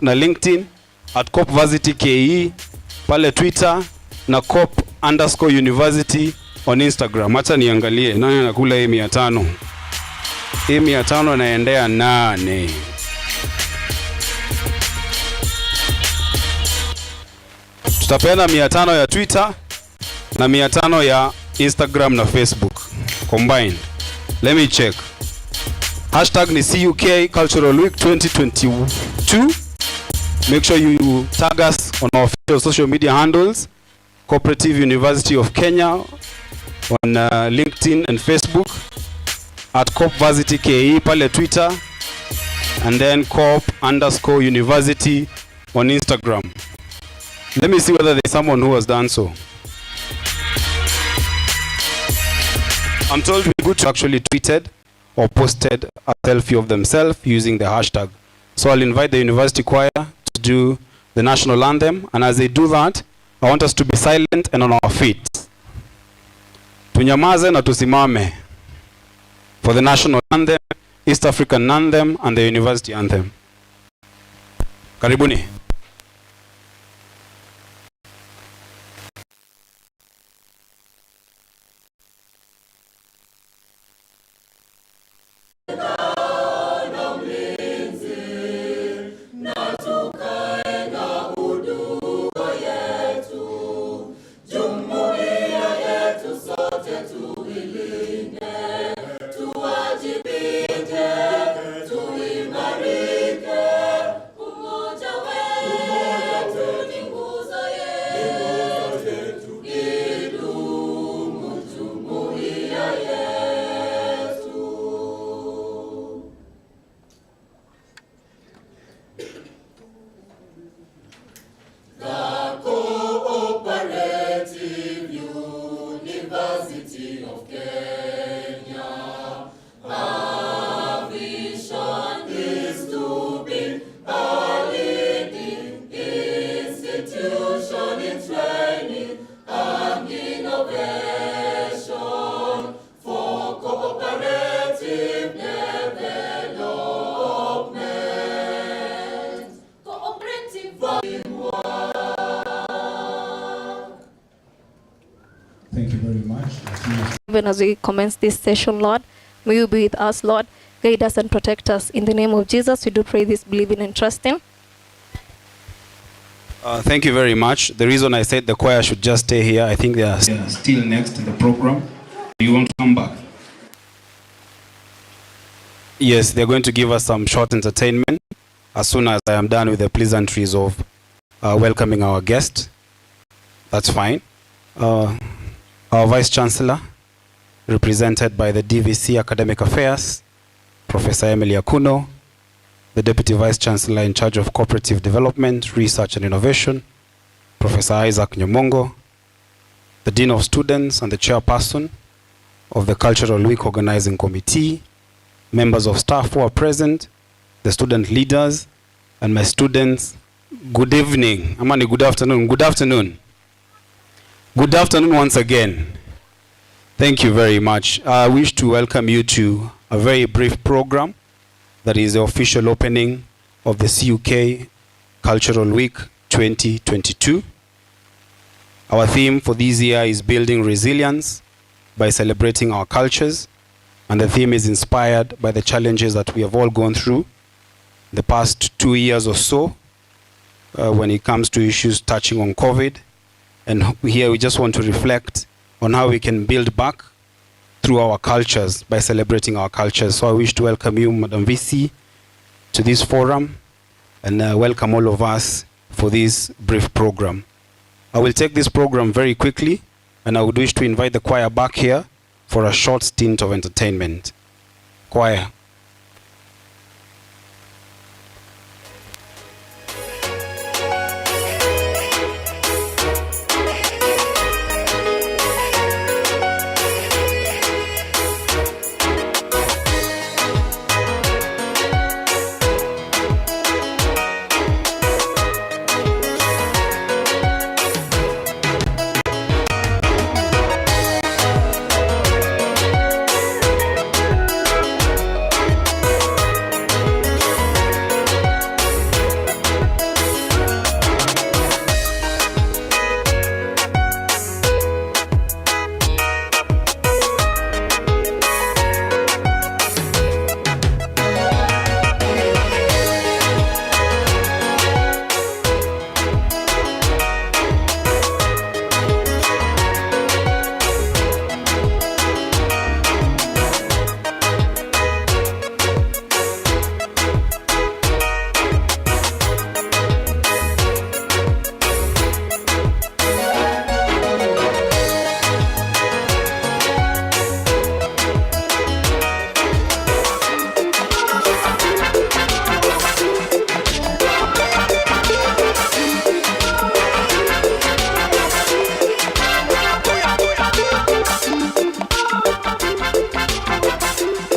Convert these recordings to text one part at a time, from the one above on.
na LinkedIn at COP-Varsity KE, pale Twitter na COP_University on Instagram. Acha niangalie nani anakula hii 500. Hii 500 naendea nane. Tutapeana 500 ya Twitter na 500 ya Instagram na Facebook combined. Let me check. Hashtag ni CUK Cultural Week 2022. Make sure you tag us on our official social media handles, Co-Operative University of Kenya on LinkedIn and Facebook, at COP-Varsity KE pale Twitter, and then COP_University on Instagram. Let me see whether there's someone who has done so. I'm told we good to actually tweeted or posted a selfie of themselves using the hashtag. So I'll invite the university choir to do the national anthem, and as they do that, I want us to be silent and on our feet. Tunyamaze na tusimame for the national anthem, East African anthem, and the university anthem. Karibuni. Thank you very much. Even as we commence this session, Lord, may you be with us, Lord. Guide us and protect us. In the name of Jesus, we do pray this, believing and trusting. Thank you very much. The reason I said the choir should just stay here, I think they are still next in the program. You want to come back? Yes, they're going to give us some short entertainment as soon as I am done with the pleasantries of welcoming our guest. That's fine. Our Vice Chancellor, represented by the DVC Academic Affairs, Professor Emily Akuno, the Deputy Vice Chancellor in charge of Cooperative Development, Research and Innovation, Professor Isaac Nyomongo, the Dean of Students and the Chairperson of the Cultural Week Organizing Committee, members of staff who are present, the student leaders, and my students. Good evening. Amani, good afternoon. Good afternoon. Good afternoon once again. Thank you very much. I wish to welcome you to a very brief program that is the official opening of the CUK Cultural Week 2022. Our theme for this year is Building Resilience by Celebrating Our Cultures, and the theme is inspired by the challenges that we have all gone through the past 2 years or so when it comes to issues touching on COVID. And here we just want to reflect on how we can build back through our cultures by celebrating our cultures. So I wish to welcome you, Madam VC, to this forum, and welcome all of us for this brief program. I will take this program very quickly, and I would wish to invite the choir back here for a short stint of entertainment. Choir.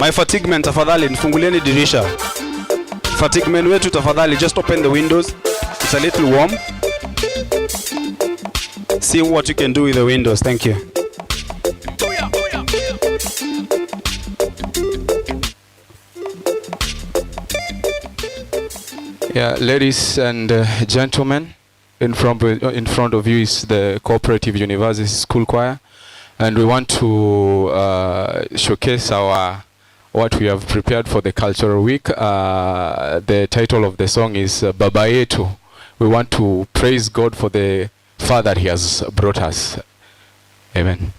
My fatigue men tafadhali nifungulieni dirisha. Fatigue men wetu tafadhali, just open the windows. It's a little warm. See what you can do with the windows. Thank you. Yeah, ladies and gentlemen, in front of you is the Co-Operative University School Choir, and we want to showcase what we have prepared for the Cultural Week. The title of the song is Baba Yetu. We want to praise God for the far that He has brought us. Amen.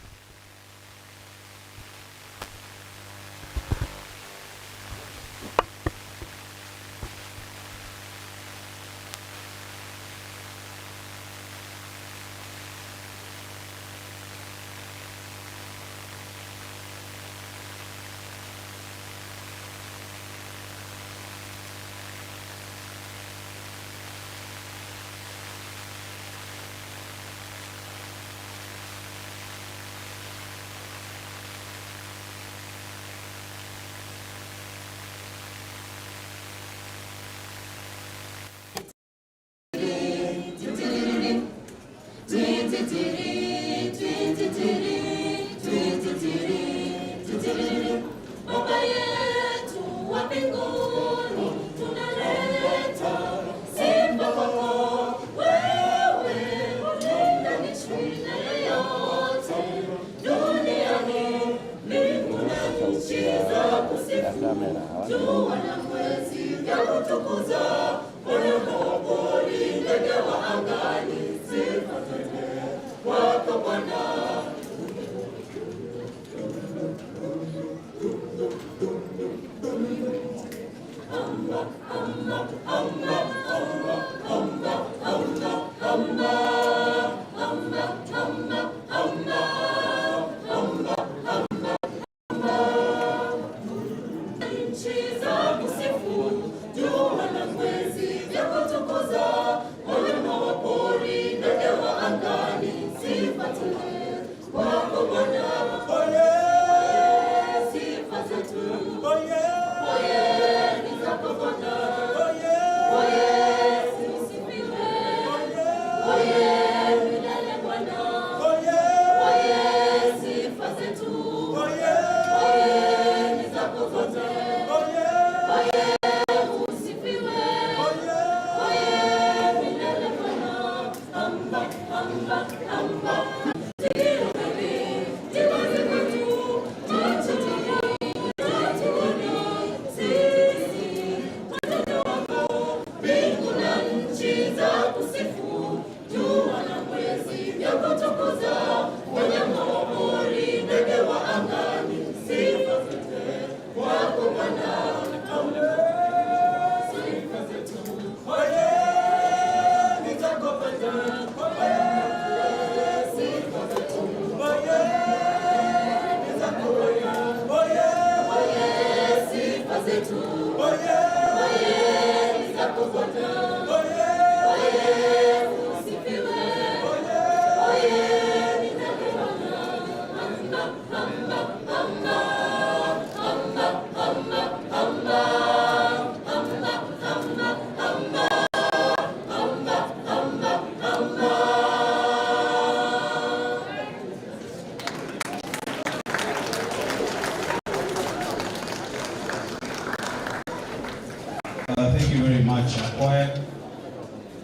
Thank you very much, choir.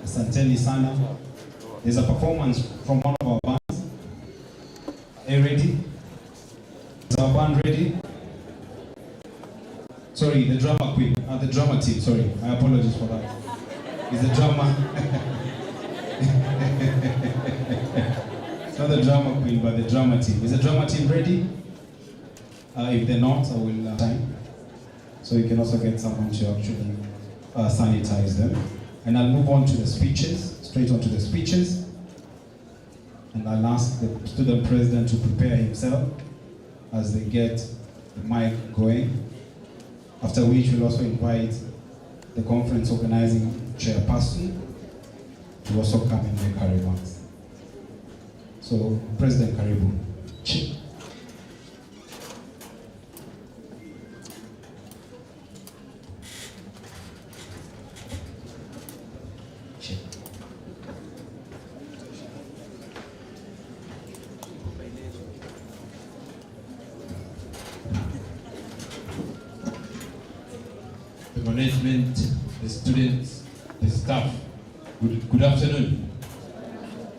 Asanteni sana. There's a performance from one of our bands. Are you ready? Is our band ready? Sorry, the drama queen, the drama team, sorry. I apologize for that. Is the drama... It's not the drama queen, but the drama team. Is the drama team ready? If they're not, I will time. So you can also get someone to actually sanitize them. And I'll move on to the speeches, straight on to the speeches. And I'll ask the student president to prepare himself as they get the mic going. After which we'll also invite the conference organizing chairperson to also come and make her remarks. So, President Karibu. The management, the students, the staff, good afternoon.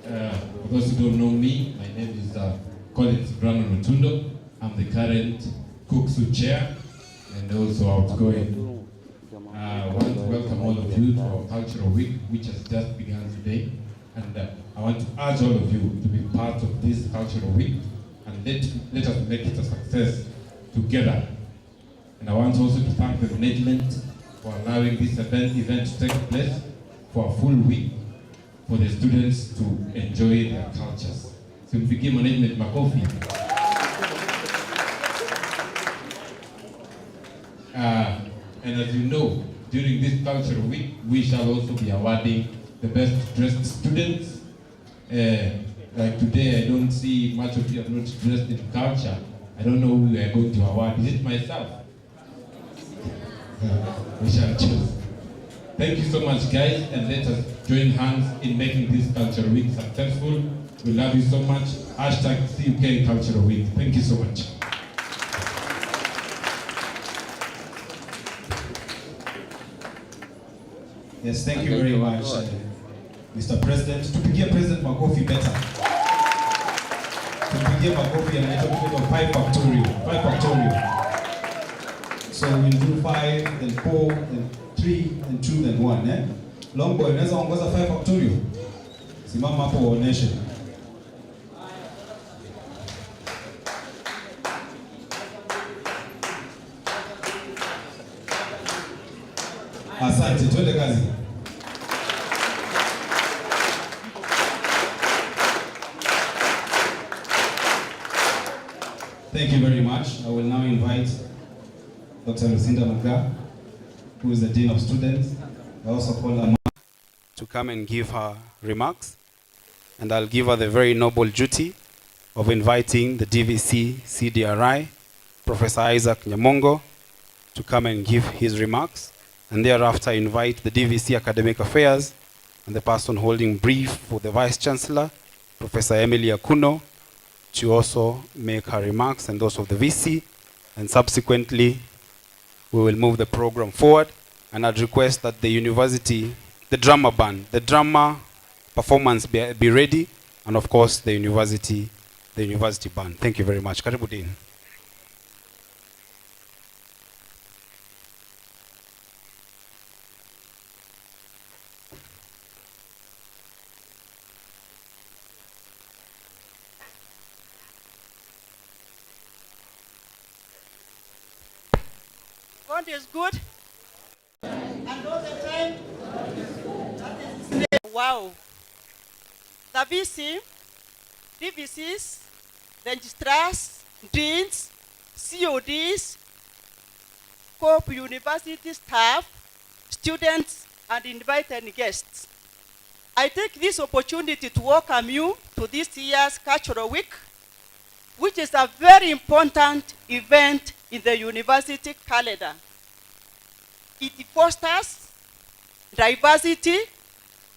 For those who don't know me, my name is Collins Brandon Rotundo. I'm the current Cooksu chair and also outgoing. I want to welcome all of you to our Cultural Week, which has just begun today. And I want to urge all of you to be part of this Cultural Week and let us make it a success together. And I want also to thank the management for allowing this event to take place for a full week for the students to enjoy their cultures. So mpigie management makofi. And as you know, during this Cultural Week, we shall also be awarding the best dressed students. Like today, I don't see much of you are not dressed in culture. I don't know who we are going to award. Is it myself? We shall choose. Thank you so much, guys, and let us join hands in making this Cultural Week successful. We love you so much. Hashtag CUK Cultural Week. Thank you so much. Yes, thank you very much, Mr. President. Tupigie President makofi better. Tupigie makofi and I talk about 5 factorial. 5 factorial. So we'll do 5, then 4, then 3, then 2, then 1. Eh? Longboy, unaweza ongoza 5 factorial? Simama hapo uoneshe. Asante, twende kazi. Thank you very much. I will now invite Dr. Lucinda Maga, who is the Dean of Students. I also call her to come and give her remarks. And I'll give her the very noble duty of inviting the DVC CDRI, Professor Isaac Nyamongo, to come and give his remarks. And thereafter invite the DVC Academic Affairs and the person holding brief for the Vice Chancellor, Professor Emily Akuno, to also make her remarks, and those of the VC. And subsequently, we will move the program forward. And I'd request that the university, the drama band, the drama performance be ready, and of course the university band. Thank you very much. Karibu Dean. God is good. And all the time. That is his name. Wow. The VC, DVCs, registrars, deans, CODs, COP university staff, students, and invited guests. I take this opportunity to welcome you to this year's Cultural Week, which is a very important event in the university calendar. It fosters diversity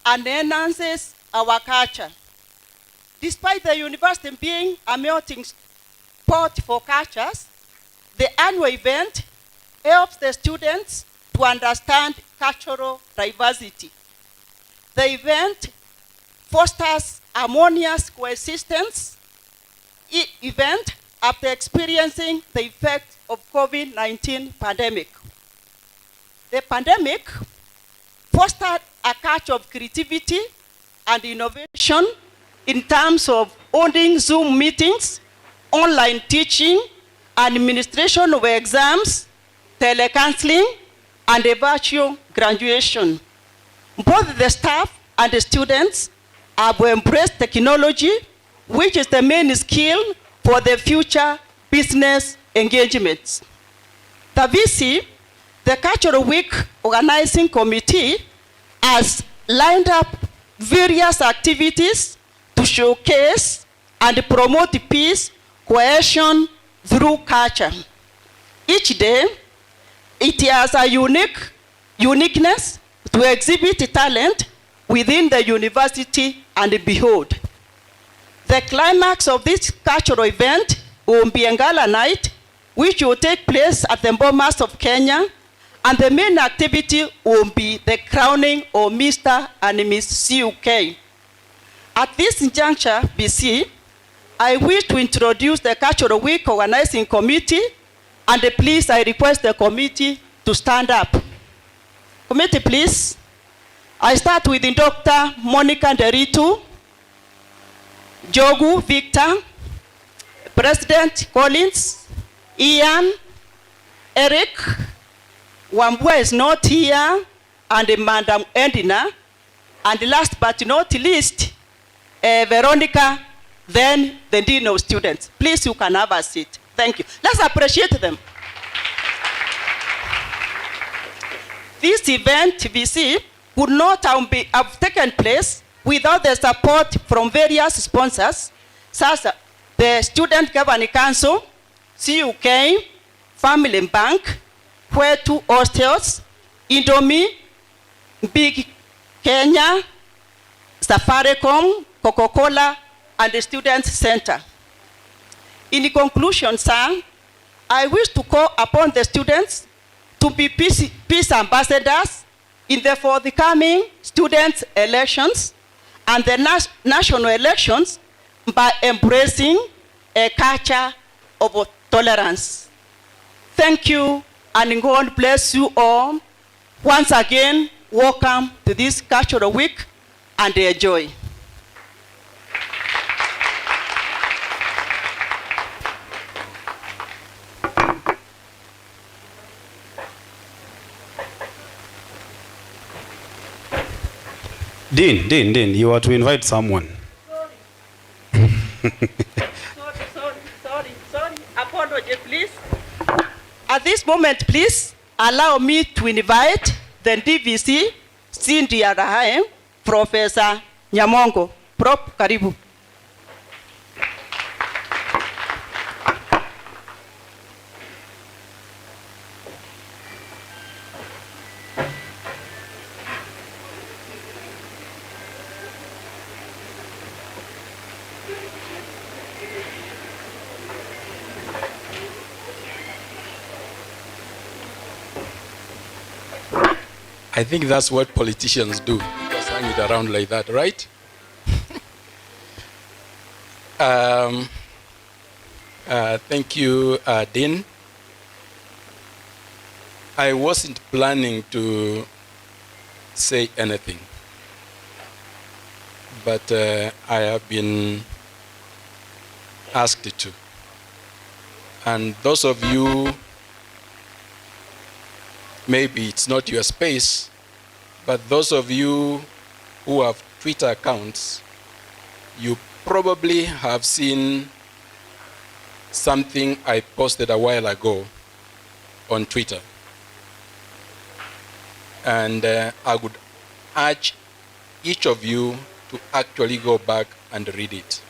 and enhances our culture. Despite the university being a melting pot for cultures, the annual event helps the students to understand cultural diversity. The event fosters harmonious coexistence event after experiencing the effects of COVID-19 pandemic. The pandemic fostered a culture of creativity and innovation in terms of holding Zoom meetings, online teaching, administration of exams, telecounseling, and a virtual graduation. Both the staff and the students have embraced technology, which is the main skill for the future business engagements. The VC, the Cultural Week Organizing Committee, has lined up various activities to showcase and promote peace, cohesion through culture. Each day, it has a uniqueness to exhibit talent within the university and beyond. The climax of this cultural event will be a gala night, which will take place at the Bomas of Kenya, and the main activity will be the crowning of Mr. and Miss CUK. At this juncture, BC, I wish to introduce the Cultural Week Organizing Committee, and please, I request the committee to stand up. Committee, please. I start with Dr. Monica Nderitu, Jogu Victor, President Collins, Ian, Eric, Wambua is not here, and Madam Endina, and last but not least, Veronica, then the Dean of Students. Please, you can have a seat. Thank you. Let's appreciate them. This event, VC, would not have taken place without the support from various sponsors, such as the Student Governing Council, CUK, Family Bank, Kwetu Hostels, Indomie, Big Kenya, Safaricom, Coca-Cola, and the Student Center. In conclusion, sir, I wish to call upon the students to be peace ambassadors in the forthcoming student elections and the national elections by embracing a culture of tolerance. Thank you, and God bless you all. Once again, welcome to this Cultural Week, and enjoy. Dean, you are to invite someone. Sorry. Apology, please. At this moment, please, allow me to invite the DVC, Cindy Arahae, Professor Nyamongo. Prop, karibu. I think that's what politicians do. Just hang it around like that, right? Thank you, Dean. I wasn't planning to say anything, but I have been asked to. And those of you, maybe it's not your space, but those of you who have Twitter accounts, you probably have seen something I posted a while ago on Twitter. And I would urge each of you to actually go back and read it.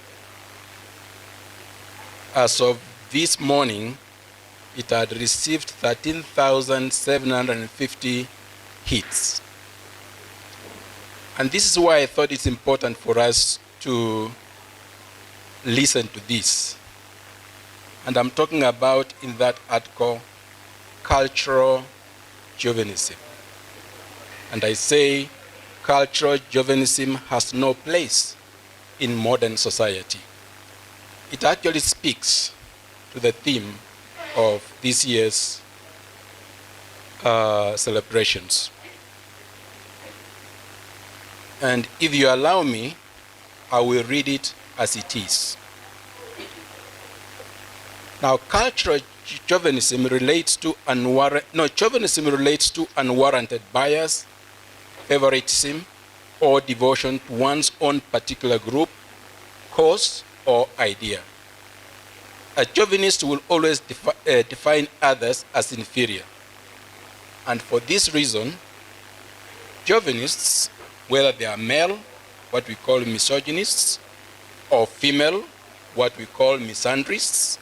As of this morning, it had received 13,750 hits. And this is why I thought it's important for us to listen to this. And I'm talking about, in that article, cultural chauvinism. And I say cultural chauvinism has no place in modern society. It actually speaks to the theme of this year's celebrations. And if you allow me, I will read it as it is. Now, cultural chauvinism relates to unwarranted bias, favoritism, or devotion to one's own particular group, cause, or idea. A chauvinist will always define others as inferior. And for this reason, chauvinists, whether they are male, what we call misogynists, or female, what we call misandrists,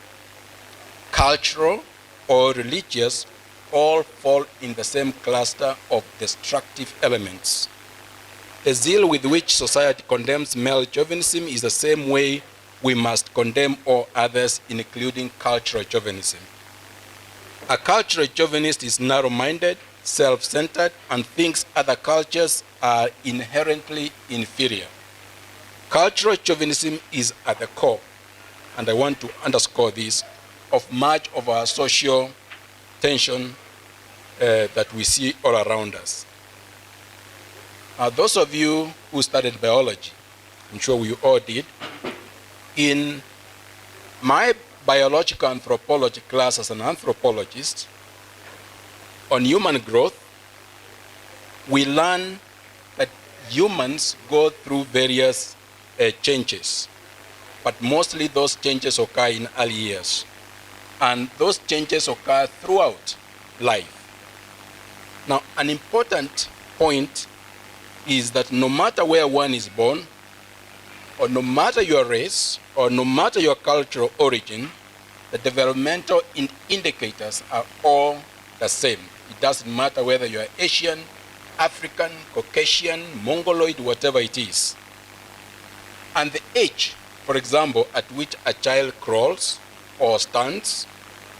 cultural or religious, all fall in the same cluster of destructive elements. The zeal with which society condemns male chauvinism is the same way we must condemn all others, including cultural chauvinism. A cultural chauvinist is narrow-minded, self-centered, and thinks other cultures are inherently inferior. Cultural chauvinism is at the core, and I want to underscore this, of much of our social tension that we see all around us. Those of you who studied biology, I'm sure we all did, in my biological anthropology class as an anthropologist, on human growth, we learn that humans go through various changes, but mostly those changes occur in early years. And those changes occur throughout life. Now, an important point is that no matter where one is born, or no matter your race, or no matter your cultural origin, the developmental indicators are all the same. It doesn't matter whether you are Asian, African, Caucasian, Mongoloid, whatever it is. And the age, for example, at which a child crawls, or stands,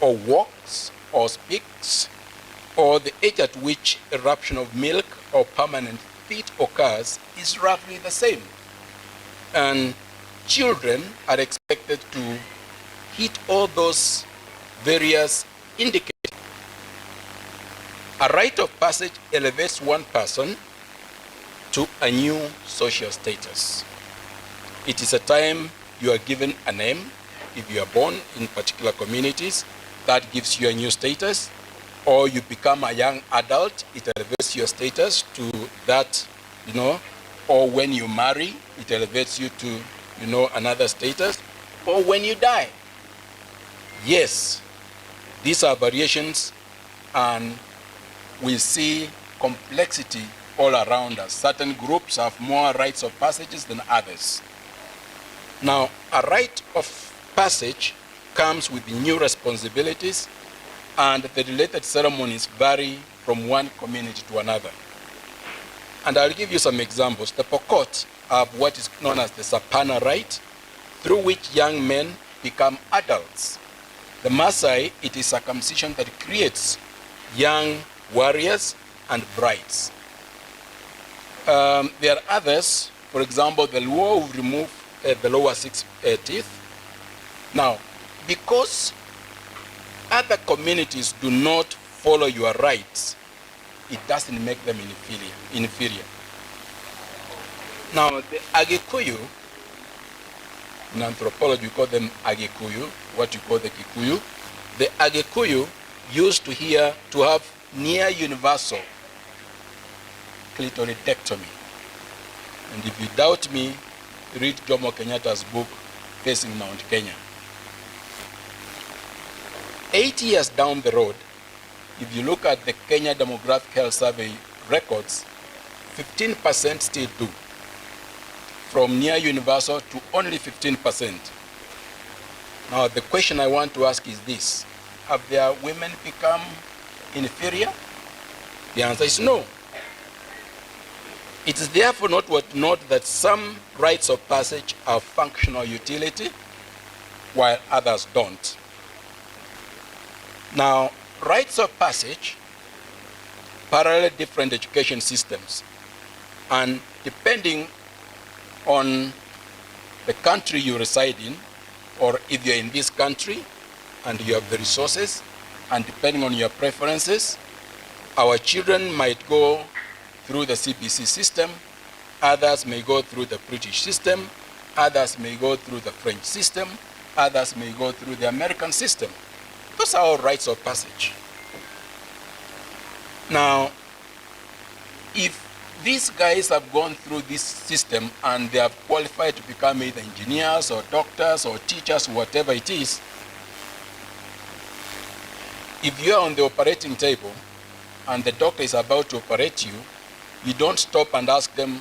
or walks, or speaks, or the age at which eruption of milk or permanent teeth occurs is roughly the same. And children are expected to hit all those various indicators. A rite of passage elevates one person to a new social status. It is a time you are given a name. If you are born in particular communities, that gives you a new status. Or you become a young adult, it elevates your status to that, or when you marry, it elevates you to, another status. Or when you die. Yes, these are variations, and we see complexity all around us. Certain groups have more rites of passages than others. Now, a rite of passage comes with new responsibilities, and the related ceremonies vary from one community to another. And I'll give you some examples. The Pokot have what is known as the Sapana rite, through which young men become adults. The Maasai, it is circumcision that creates young warriors and brides. There are others, for example, the Luo will remove the lower 6 teeth. Now, because other communities do not follow your rights, it doesn't make them inferior. Now, the Agikuyu, in anthropology we call them Agikuyu, what you call the Kikuyu. The Agikuyu used to have near universal clitoridectomy. And if you doubt me, read Jomo Kenyatta's book, Facing Mount Kenya. 8 years down the road, if you look at the Kenya Demographic Health Survey records, 15% still do. From near universal to only 15%. Now, the question I want to ask is this: have their women become inferior? The answer is no. It is therefore noteworthy to note that some rites of passage have functional utility, while others don't. Now, rites of passage parallel different education systems, and depending on the country you reside in, or if you're in this country and you have the resources, and depending on your preferences, our children might go through the CBC system, others may go through the British system, others may go through the French system, others may go through the American system. Those are all rites of passage. Now, if these guys have gone through this system and they have qualified to become either engineers or doctors or teachers, whatever it is, if you're on the operating table and the doctor is about to operate you, you don't stop and ask them,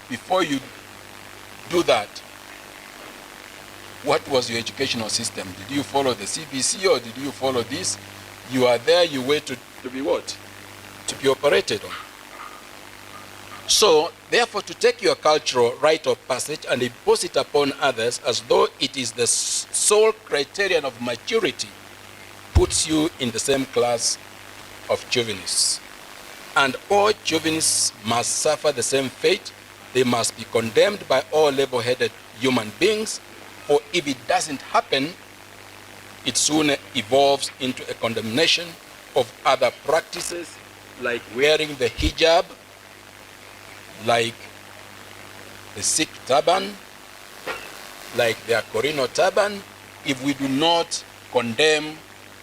before you do that, what was your educational system? Did you follow the CBC or did you follow this? You are there, you wait to be what? To be operated on. So, therefore, to take your cultural rite of passage and impose it upon others as though it is the sole criterion of maturity puts you in the same class of chauvinists. And all chauvinists must suffer the same fate. They must be condemned by all level-headed human beings, or if it doesn't happen, it soon evolves into a condemnation of other practices like wearing the hijab, like the Sikh turban, like the Akorino turban. If we do not condemn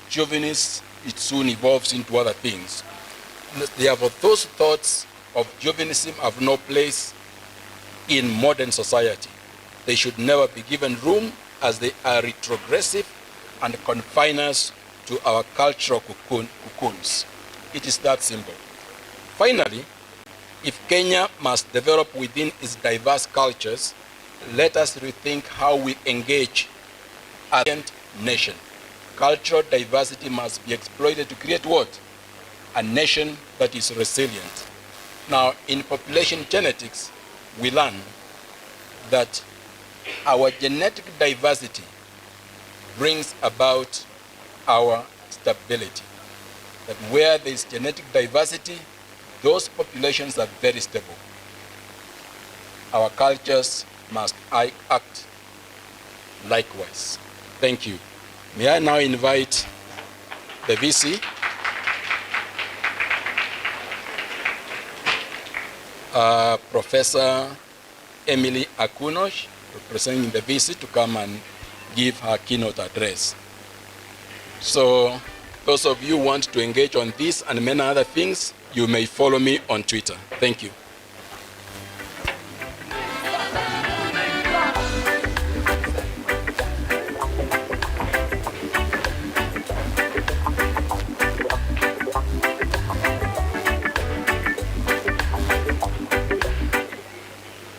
chauvinists, it soon evolves into other things. Therefore, those thoughts of chauvinism have no place in modern society. They should never be given room, as they are retrogressive and confine us to our cultural cocoons. It is that simple. Finally, if Kenya must develop within its diverse cultures, let us rethink how we engage as a nation. Cultural diversity must be exploited to create what? A nation that is resilient. Now, in population genetics, we learn that our genetic diversity brings about our stability. That where there is genetic diversity, those populations are very stable. Our cultures must act likewise. Thank you. May I now invite the VC, Professor Emily Akunosh, representing the VC, to come and give her keynote address. So, those of you who want to engage on this and many other things, you may follow me on Twitter. Thank you.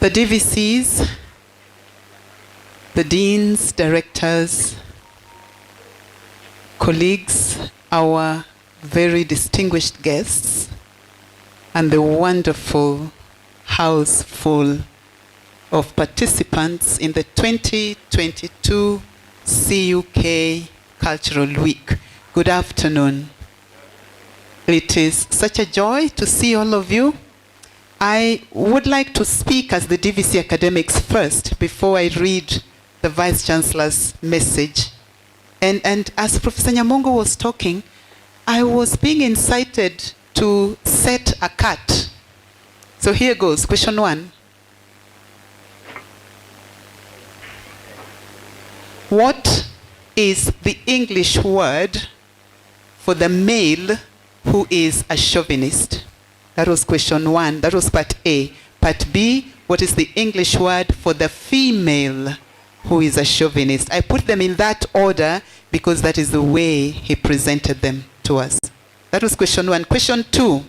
The DVCs, the deans, directors, colleagues, our very distinguished guests, and the wonderful house full of participants in the 2022 CUK Cultural Week. Good afternoon. It is such a joy to see all of you. I would like to speak as the DVC academics first before I read the Vice Chancellor's message. And as Professor Nyamongo was talking, I was being incited to set a cut. So here goes, question 1. What is the English word for the male who is a chauvinist? That was question 1. That was part A. Part B, what is the English word for the female who is a chauvinist? I put them in that order because that is the way he presented them to us. That was question 1. Question 2,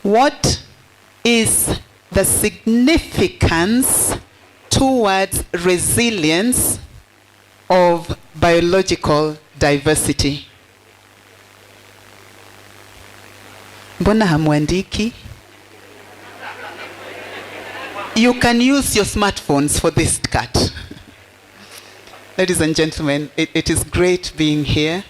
what is the significance towards resilience of biological diversity? Mbona hamwandiki? You can use your smartphones for this cut. Ladies and gentlemen, it is great being here.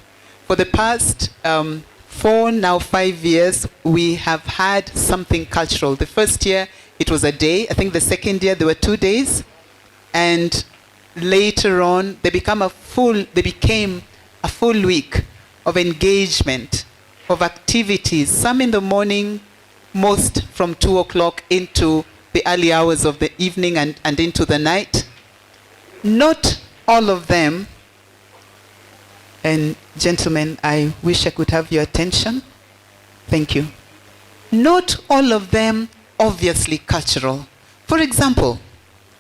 For the past 4, now 5 years, we have had something cultural. The first year, it was a day. I think the second year, there were 2 days. And later on, they became a full week of engagement, of activities, some in the morning, most from 2 o'clock into the early hours of the evening and into the night. Not all of them, and gentlemen, I wish I could have your attention. Thank you. Not all of them obviously cultural. For example,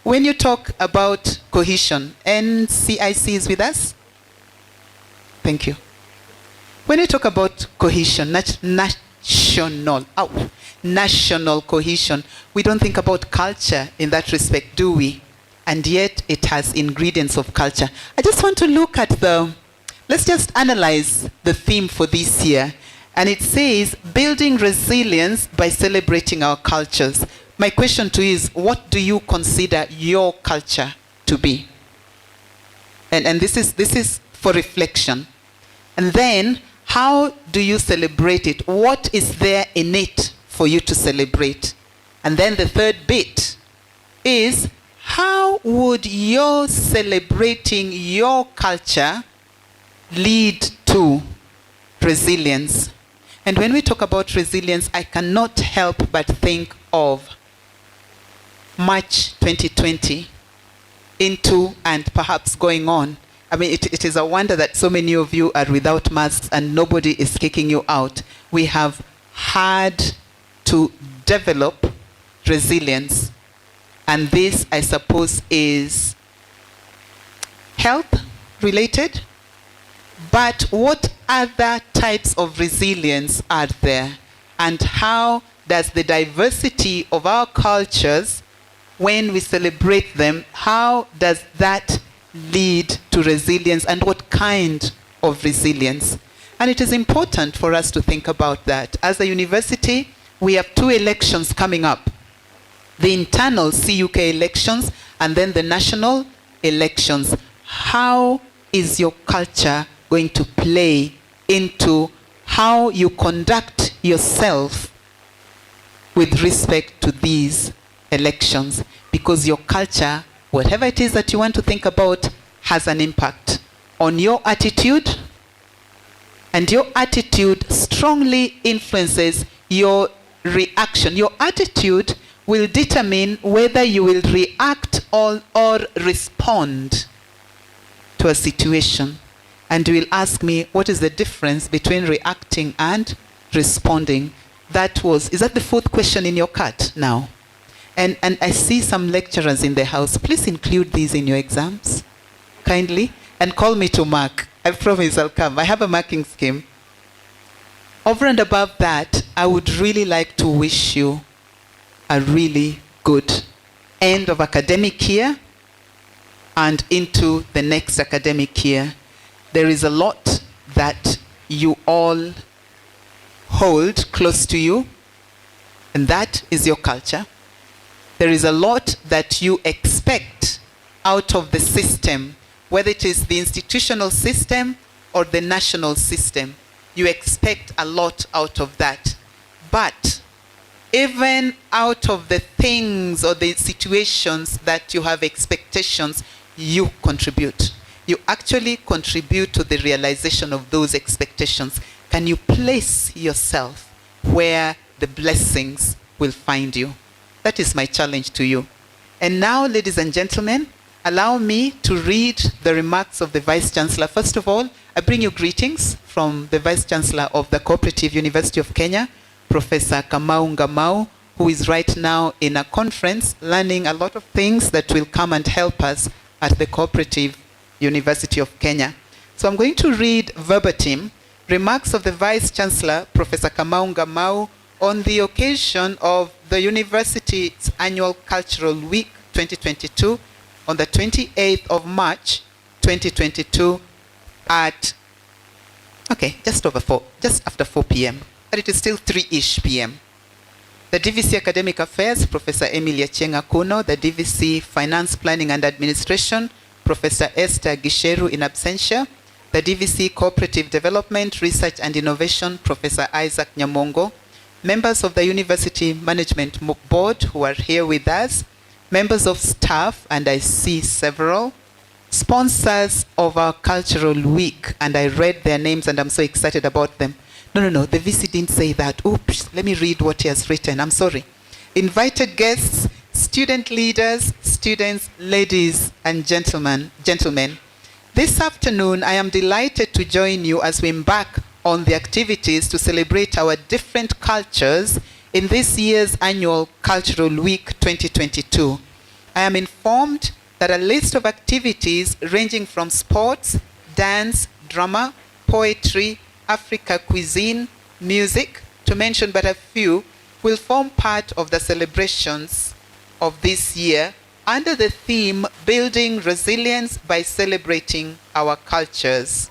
when you talk about cohesion, NCIC is with us? Thank you. When you talk about cohesion, national cohesion, we don't think about culture in that respect, do we? And yet it has ingredients of culture. I just want to look at let's just analyze the theme for this year. And it says, building resilience by celebrating our cultures. My question to you is, what do you consider your culture to be? And this is for reflection. And then, how do you celebrate it? What is there in it for you to celebrate? And then the third bit is, how would your celebrating your culture lead to resilience? And when we talk about resilience, I cannot help but think of March 2020 into and perhaps going on. I mean, it is a wonder that so many of you are without masks and nobody is kicking you out. We have had to develop resilience. And this, I suppose, is health related. But what other types of resilience are there? And how does the diversity of our cultures, when we celebrate them, how does that lead to resilience, and what kind of resilience? And it is important for us to think about that. As a university, we have 2 elections coming up. The internal CUK elections and then the national elections. How is your culture going to play into how you conduct yourself with respect to these elections? Because your culture, whatever it is that you want to think about, has an impact on your attitude, and your attitude strongly influences your reaction. Your attitude will determine whether you will react or respond to a situation. And you will ask me, what is the difference between reacting and responding? Is that the 4th question in your card now? And I see some lecturers in the house. Please include these in your exams, kindly, and call me to mark. I promise I'll come. I have a marking scheme. Over and above that, I would really like to wish you a really good end of academic year and into the next academic year. There is a lot that you all hold close to you, and that is your culture. There is a lot that you expect out of the system, whether it is the institutional system or the national system. You expect a lot out of that. But even out of the things or the situations that you have expectations, you contribute. You actually contribute to the realization of those expectations. Can you place yourself where the blessings will find you? That is my challenge to you. And now, ladies and gentlemen, allow me to read the remarks of the Vice Chancellor. First of all, I bring you greetings from the Vice Chancellor of the Co-Operative University of Kenya, Professor Kamau Ngamau, who is right now in a conference learning a lot of things that will come and help us at the Co-Operative University of Kenya. So I'm going to read verbatim remarks of the Vice Chancellor, Professor Kamau Ngamau, on the occasion of the university's annual Cultural Week 2022 on the 28th of March 2022 at, just after 4 p.m. But it is still 3-ish p.m. The DVC Academic Affairs, Professor Emilia Chenga Kuno, the DVC Finance Planning and Administration, Professor Esther Gisheru in absentia, the DVC Cooperative Development, Research and Innovation, Professor Isaac Nyamongo, members of the University Management Board who are here with us, members of staff, and I see several, sponsors of our Cultural Week, and I read their names and I'm so excited about them. No, the VC didn't say that. Oops, let me read what he has written. I'm sorry. Invited guests, student leaders, students, ladies and gentlemen. This afternoon, I am delighted to join you as we embark on the activities to celebrate our different cultures in this year's annual Cultural Week 2022. I am informed that a list of activities ranging from sports, dance, drama, poetry, Africa cuisine, music, to mention but a few, will form part of the celebrations of this year under the theme Building Resilience by Celebrating Our Cultures.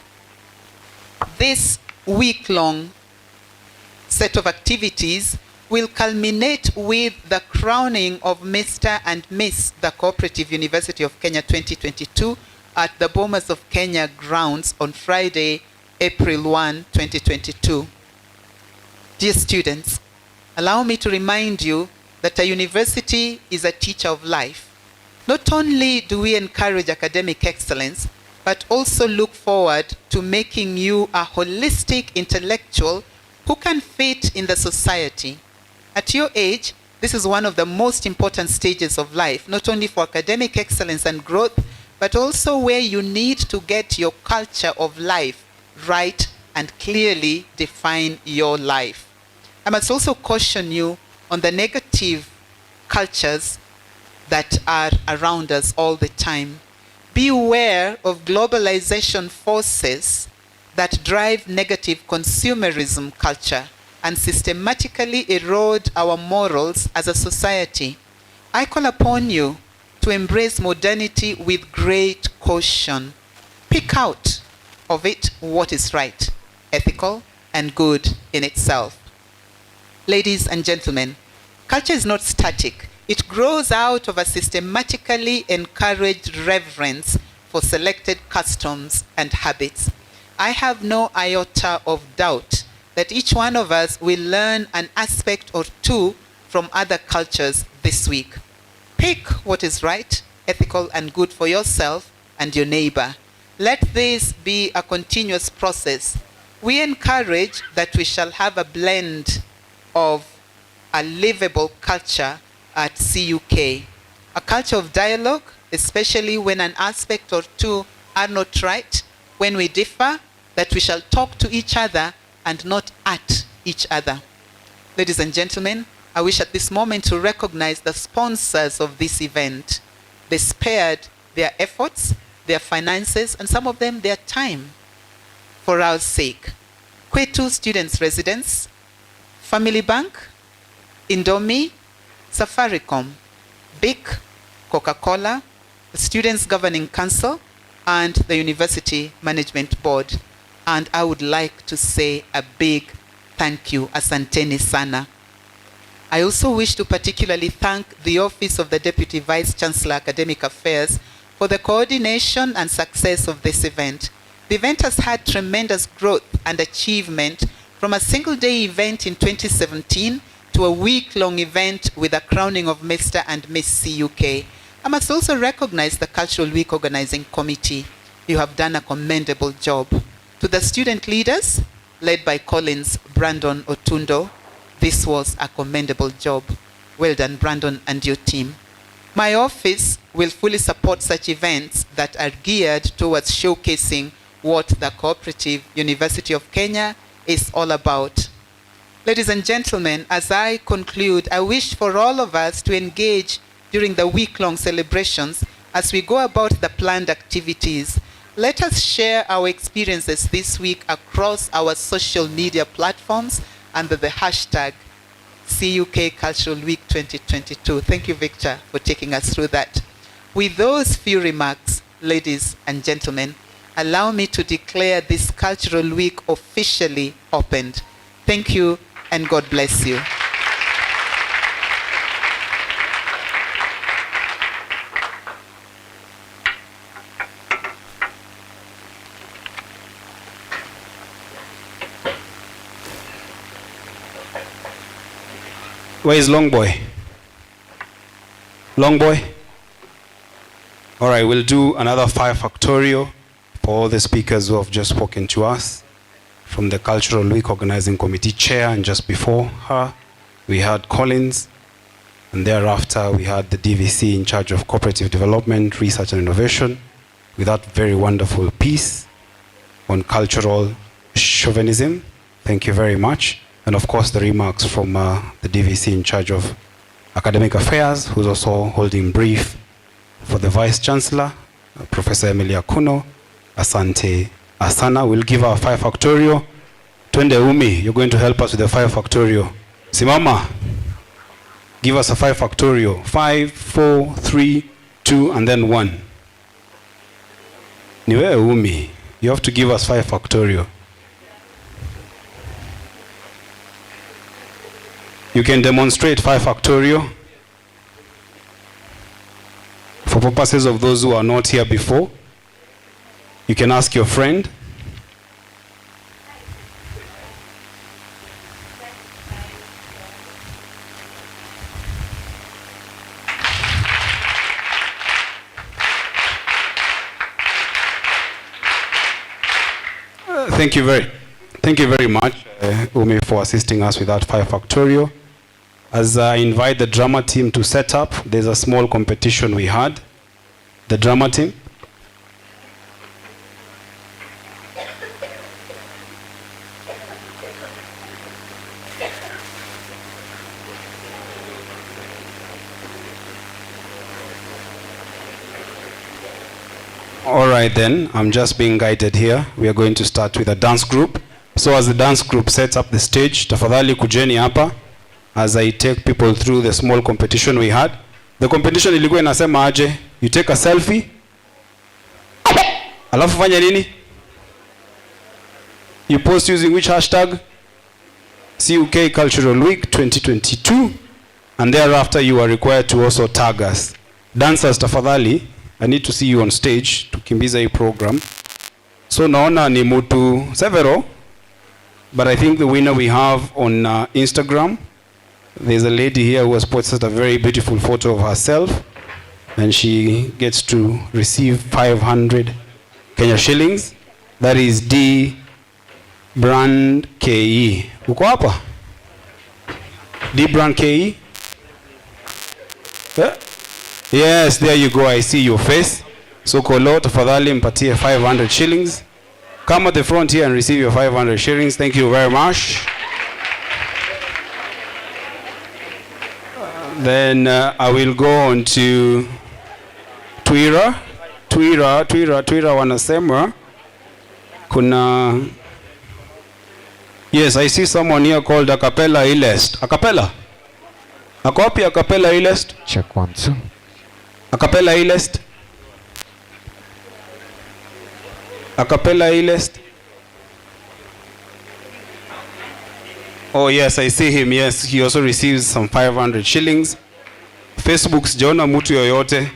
This week-long set of activities will culminate with the crowning of Mr. and Miss the Co-Operative University of Kenya 2022 at the Bomas of Kenya grounds on Friday, April 1, 2022. Dear students, allow me to remind you that a university is a teacher of life. Not only do we encourage academic excellence, but also look forward to making you a holistic intellectual who can fit in the society. At your age, this is one of the most important stages of life, not only for academic excellence and growth, but also where you need to get your culture of life right and clearly define your life. I must also caution you on the negative cultures that are around us all the time. Be aware of globalization forces that drive negative consumerism culture and systematically erode our morals as a society. I call upon you to embrace modernity with great caution. Pick out of it what is right, ethical, and good in itself. Ladies and gentlemen, culture is not static. It grows out of a systematically encouraged reverence for selected customs and habits. I have no iota of doubt that each one of us will learn an aspect or two from other cultures this week. Pick what is right, ethical, and good for yourself and your neighbor. Let this be a continuous process. We encourage that we shall have a blend of a livable culture at CUK. A culture of dialogue, especially when an aspect or two are not right, when we differ, that we shall talk to each other and not at each other. Ladies and gentlemen, I wish at this moment to recognize the sponsors of this event. They spared their efforts, their finances, and some of them their time for our sake. Kwetu Students Residence, Family Bank, Indomie, Safaricom, BIC, Coca-Cola, the Students Governing Council, and the University Management Board. And I would like to say a big thank you, asanteni sana. I also wish to particularly thank the Office of the Deputy Vice Chancellor Academic Affairs for the coordination and success of this event. The event has had tremendous growth and achievement from a single-day event in 2017 to a week-long event with a crowning of Mr. and Miss CUK. I must also recognize the Cultural Week Organizing Committee. You have done a commendable job. To the student leaders, led by Collins Brandon Otundo, this was a commendable job. Well done, Brandon and your team. My office will fully support such events that are geared towards showcasing what the Cooperative University of Kenya is all about. Ladies and gentlemen, as I conclude, I wish for all of us to engage during the week-long celebrations as we go about the planned activities. Let us share our experiences this week across our social media platforms under the hashtag CUK Cultural Week 2022. Thank you, Victor, for taking us through that. With those few remarks, ladies and gentlemen, allow me to declare this Cultural Week officially opened. Thank you, and God bless you. Where is Long Boy? Long Boy? All right, we'll do another 5 factorial for all the speakers who have just spoken to us. From the Cultural Week Organizing Committee Chair, and just before her, we had Collins, and thereafter we had the DVC in charge of Cooperative Development, Research and Innovation, with that very wonderful piece on cultural chauvinism. Thank you very much. And of course, the remarks from the DVC in charge of Academic Affairs, who's also holding brief for the Vice Chancellor, Professor Emilia Kuno. Asante Asana. We'll give our 5 factorial. Twende Umi, you're going to help us with the 5 factorial. Simama, give us a 5 factorial. 5, 4, 3, 2, and then 1. Niwe Umi, you have to give us 5 factorial. You can demonstrate 5 factorial. For purposes of those who are not here before, you can ask your friend. Thank you very much, Umi, for assisting us with that 5 factorial. As I invite the drama team to set up, there's a small competition we had. The drama team. All right then, I'm just being guided here. We are going to start with a dance group. So as the dance group sets up the stage, tafadhali kujeni hapa as I take people through the small competition we had. The competition ilikuwa inasema aje, you take a selfie, alafu fanya nini? You post using which hashtag? CUK Cultural Week 2022, and thereafter you are required to also tag us. Dancers tafadhali, I need to see you on stage tukimbiza hii program. So naona ni mutu several, but I think the winner we have on Instagram, there's a lady here who has posted a very beautiful photo of herself, and she gets to receive 500 Kenya shillings. That is D Brand KE. Uko hapa? D Brand KE? Yeah? Yes, there you go. I see your face. So Kolo, tafadhali mpatie 500 shillings. Come at the front here and receive your 500 shillings. Thank you very much. Then I will go on to Twitter wanasema kuna, yes, I see someone here called Acapella Ilest. Acapella? Ako wapi Acapella Ilest? Check 1 2. Acapella Ilest? Acapella Ilest? Oh yes, I see him. Yes, he also receives some 500 shillings. Facebook sijaona mtu yoyote.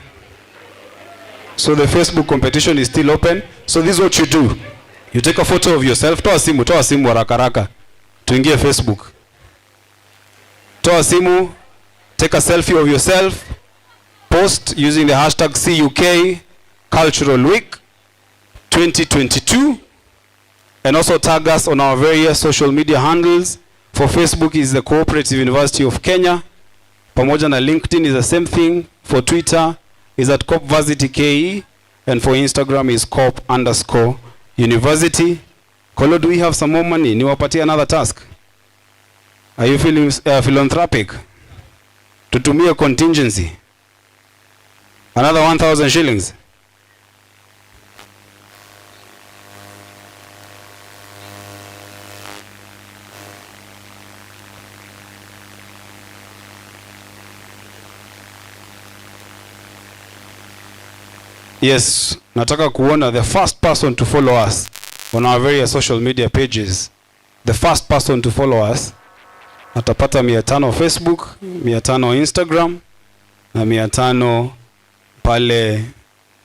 So the Facebook competition is still open. So this is what you do. You take a photo of yourself. Toa simu haraka haraka. Tuingie Facebook. Toa simu, take a selfie of yourself. Post using the hashtag CUK Cultural Week 2022. And also tag us on our various social media handles. For Facebook is the Co-Operative University of Kenya. Pamoja na LinkedIn is the same thing. For Twitter is at COPVarsity KE. And for Instagram is COP_University. Kolo, do we have some more money? Niwapatie another task. Are you feeling philanthropic? Tutumie contingency. Another 1,000 shillings. Yes, nataka kuona the first person to follow us on our various social media pages. The first person to follow us atapata 500 Facebook, 500 Instagram, na 500 pale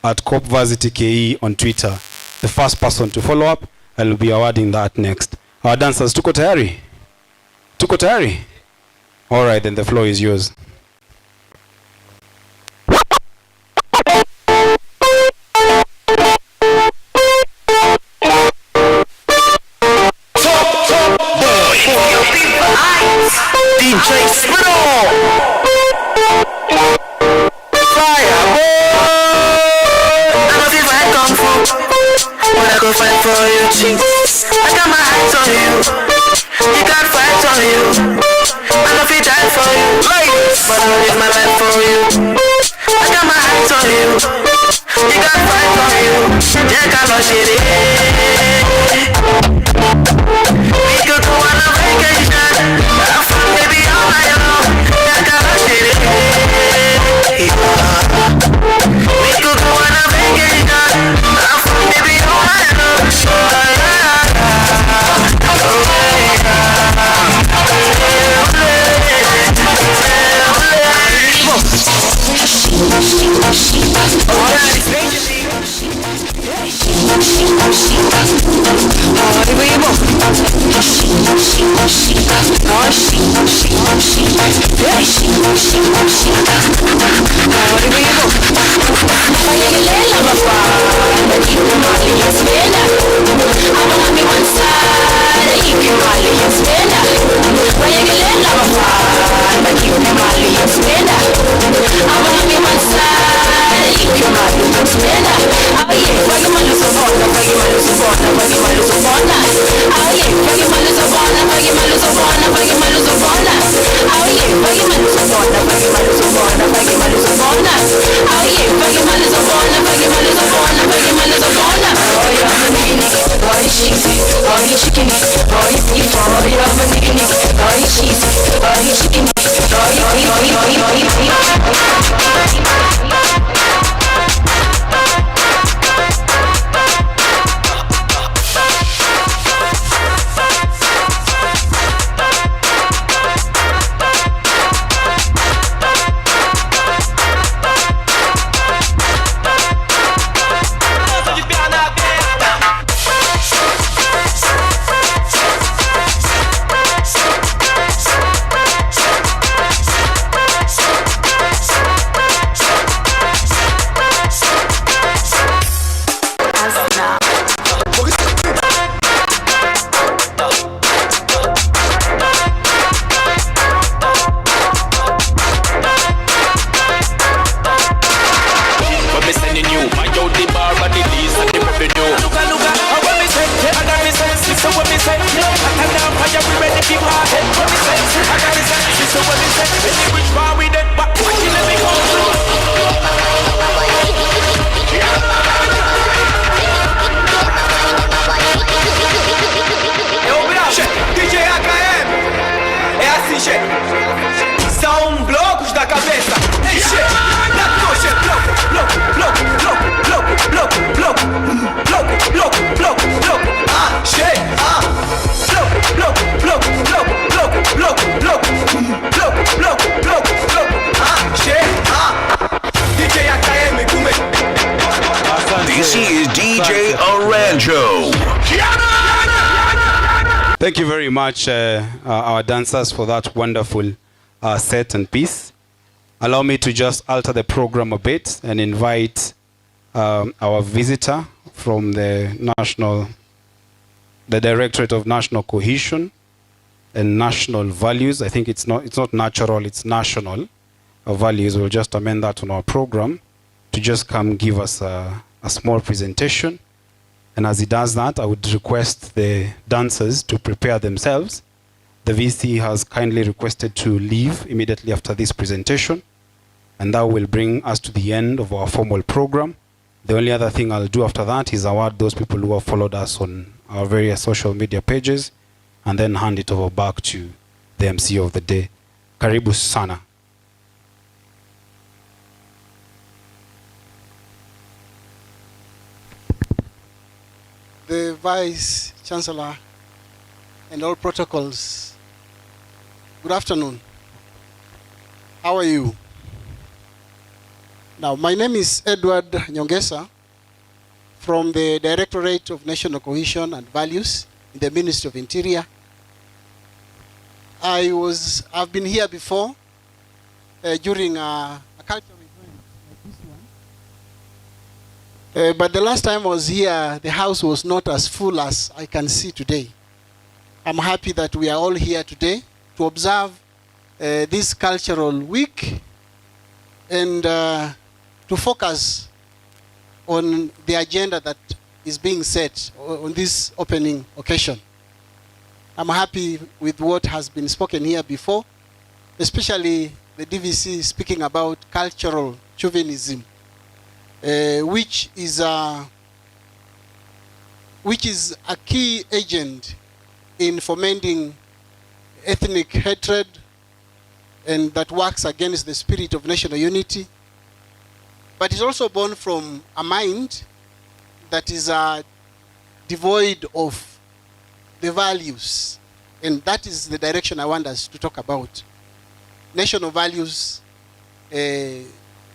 at COPVarsity KE on Twitter. The first person to follow up, I'll be awarding that next. Our dancers, tuko tayari? Tuko tayari? All right, then the floor is yours. Thank you very much, our dancers, for that wonderful set and piece. Allow me to just alter the program a bit and invite our visitor from the Directorate of National Cohesion and National Values. I think it's not natural, it's national values. We'll just amend that on our program to just come give us a small presentation. And as he does that, I would request the dancers to prepare themselves. The VC has kindly requested to leave immediately after this presentation, and that will bring us to the end of our formal program. The only other thing I'll do after that is award those people who have followed us on our various social media pages, and then hand it over back to the MC of the day. Karibu sana. The Vice Chancellor and all protocols, good afternoon. How are you? Now, my name is Edward Nyongesa from the Directorate of National Cohesion and Values in the Ministry of Interior. I've been here before during a cultural event like this one. But the last time I was here, the house was not as full as I can see today. I'm happy that we are all here today to observe this cultural week and to focus on the agenda that is being set on this opening occasion. I'm happy with what has been spoken here before, especially the DVC speaking about cultural chauvinism, which is a key agent in fomenting ethnic hatred and that works against the spirit of national unity, but is also born from a mind that is devoid of the values, and that is the direction I want us to talk about. National values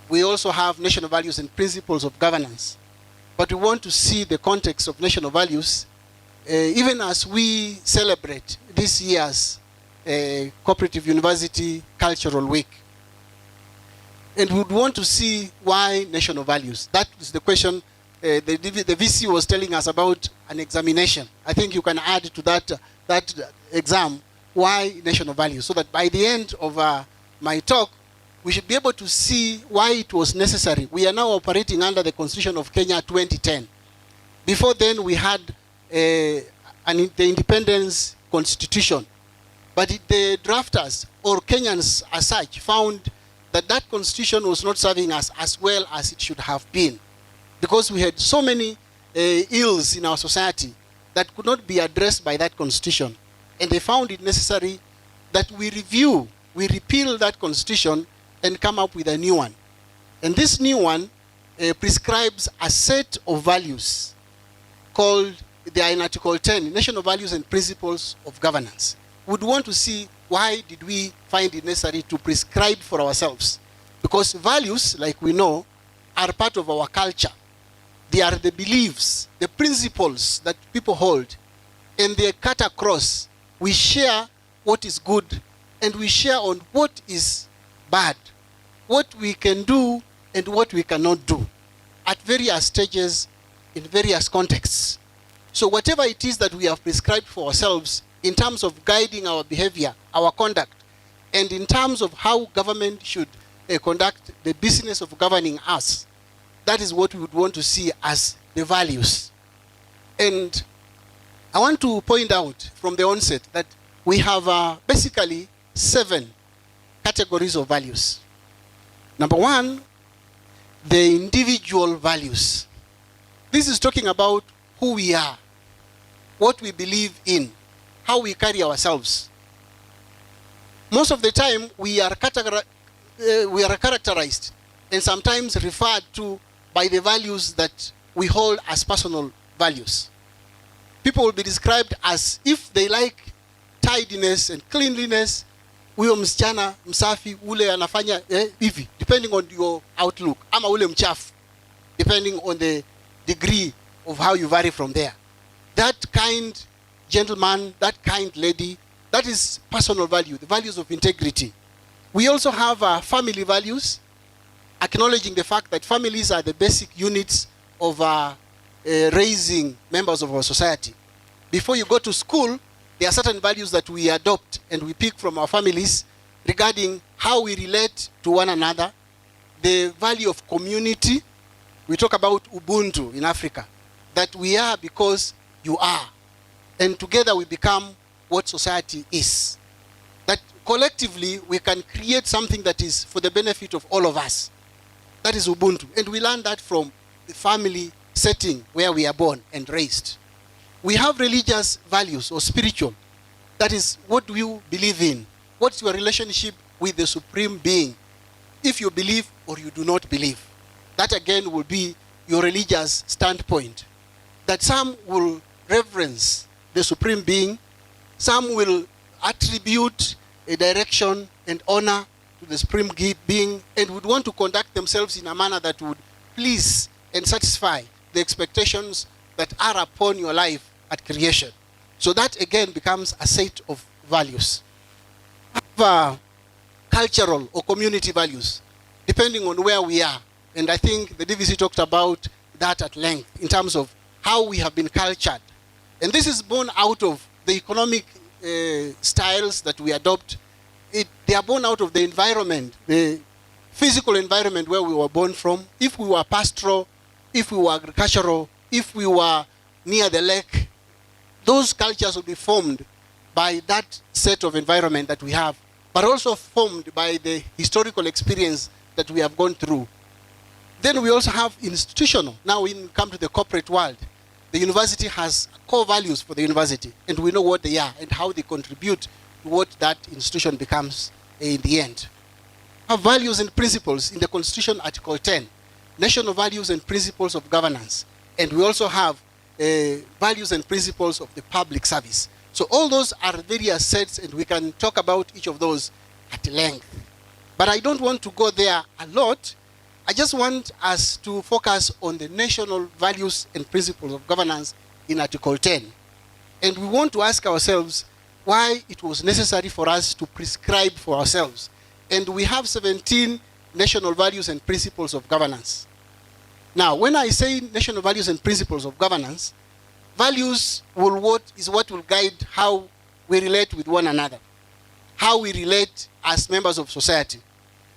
we also have national values and principles of governance. But we want to see the context of national values even as we celebrate this year's Cooperative University Cultural Week. And we would want to see why national values. That is the question the VC was telling us about an examination. I think you can add to that exam, why national values, so that by the end of my talk, we should be able to see why it was necessary. We are now operating under the Constitution of Kenya 2010. Before then, we had the Independence Constitution. But the drafters, or Kenyans as such, found that that constitution was not serving us as well as it should have been, because we had so many ills in our society that could not be addressed by that constitution. And they found it necessary that we repeal that constitution and come up with a new one. And this new one prescribes a set of values called, they are in Article 10, National Values and Principles of Governance. We'd want to see why did we find it necessary to prescribe for ourselves. Because values, like we know, are part of our culture. They are the beliefs, the principles that people hold, and they cut across. We share what is good, and we share on what is bad, what we can do and what we cannot do at various stages in various contexts. So whatever it is that we have prescribed for ourselves in terms of guiding our behavior, our conduct, and in terms of how government should conduct the business of governing us, that is what we would want to see as the values. And I want to point out from the onset that we have basically 7 categories of values. Number 1, the individual values. This is talking about who we are, what we believe in, how we carry ourselves. Most of the time, we are characterized and sometimes referred to by the values that we hold as personal values. People will be described as, if they like tidiness and cleanliness, huyo msichana msafi ule anafanya hivi, depending on your outlook, ama ule mchafu, depending on the degree of how you vary from there. That kind gentleman, that kind lady, that is personal value, the values of integrity. We also have family values, acknowledging the fact that families are the basic units of raising members of our society. Before you go to school, there are certain values that we adopt and we pick from our families regarding how we relate to one another, the value of community. We talk about Ubuntu in Africa, that we are because you are. And together we become what society is. That collectively we can create something that is for the benefit of all of us. That is Ubuntu. And we learn that from the family setting where we are born and raised. We have religious values or spiritual. That is, what do you believe in? What's your relationship with the Supreme Being? If you believe or you do not believe. That again will be your religious standpoint. That some will reverence the Supreme Being, some will attribute a direction and honor to the Supreme Being, and would want to conduct themselves in a manner that would please and satisfy the expectations that are upon your life at creation. So that again becomes a set of values. We have cultural or community values, depending on where we are. And I think the DVC talked about that at length in terms of how we have been cultured. And this is born out of the economic styles that we adopt. They are born out of the environment, the physical environment where we were born from. If we were pastoral, if we were agricultural, if we were near the lake, those cultures will be formed by that set of environment that we have, but also formed by the historical experience that we have gone through. Then we also have institutional. Now when we come to the corporate world, the university has core values for the university, and we know what they are and how they contribute to what that institution becomes in the end. We have values and principles in the Constitution, Article 10, national values and principles of governance. And we also have values and principles of the public service. So all those are various sets, and we can talk about each of those at length. But I don't want to go there a lot. I just want us to focus on the national values and principles of governance in Article 10. And we want to ask ourselves why it was necessary for us to prescribe for ourselves. And we have 17 national values and principles of governance. Now, when I say national values and principles of governance, values is what will guide how we relate with one another, how we relate as members of society.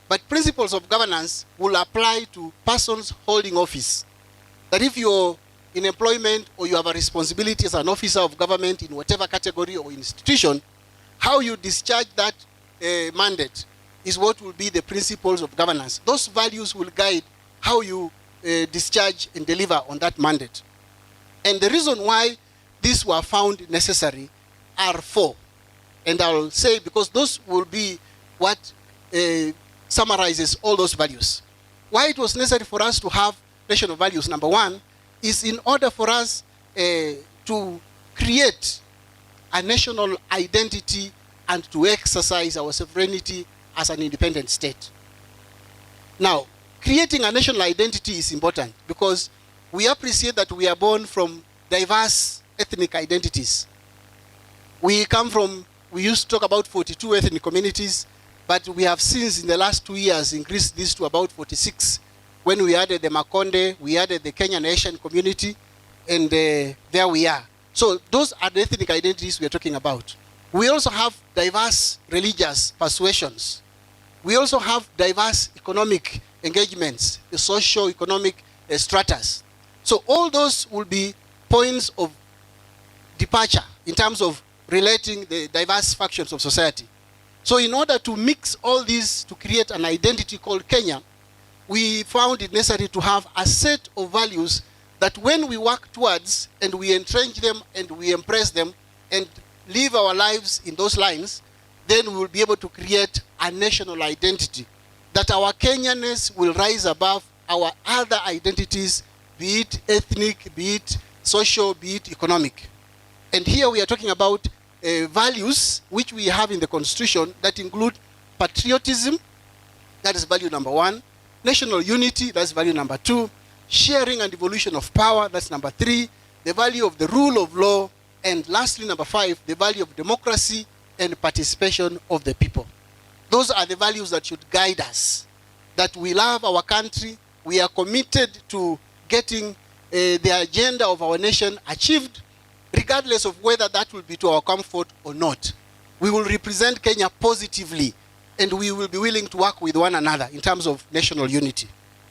But principles of governance will apply to persons holding office. That if you're in employment or you have a responsibility as an officer of government in whatever category or institution, how you discharge that mandate is what will be the principles of governance. Those values will guide how you discharge and deliver on that mandate. And the reason why these were found necessary are four. And I'll say because those will be what summarizes all those values. Why it was necessary for us to have national values, number one, is in order for us to create a national identity and to exercise our sovereignty as an independent state. Now, creating a national identity is important because we appreciate that we are born from diverse ethnic identities. We used to talk about 42 ethnic communities, but we have since in the last 2 years increased this to about 46. When we added the Makonde, we added the Kenyan Asian community, and there we are. So those are the ethnic identities we are talking about. We also have diverse religious persuasions. We also have diverse economic engagements, the socio-economic stratas. So all those will be points of departure in terms of relating the diverse factions of society. So in order to mix all these to create an identity called Kenya, we found it necessary to have a set of values that when we work towards and we entrench them and we embrace them and live our lives in those lines, then we will be able to create a national identity. That our Kenyanness will rise above our other identities, be it ethnic, be it social, be it economic. And here we are talking about values which we have in the Constitution that include patriotism, that is value number one, national unity, that's value number two, sharing and devolution of power, that's number three, the value of the rule of law, and lastly, number five, the value of democracy and participation of the people. Those are the values that should guide us, that we love our country, we are committed to getting the agenda of our nation achieved, regardless of whether that will be to our comfort or not. We will represent Kenya positively, and we will be willing to work with one another in terms of national unity.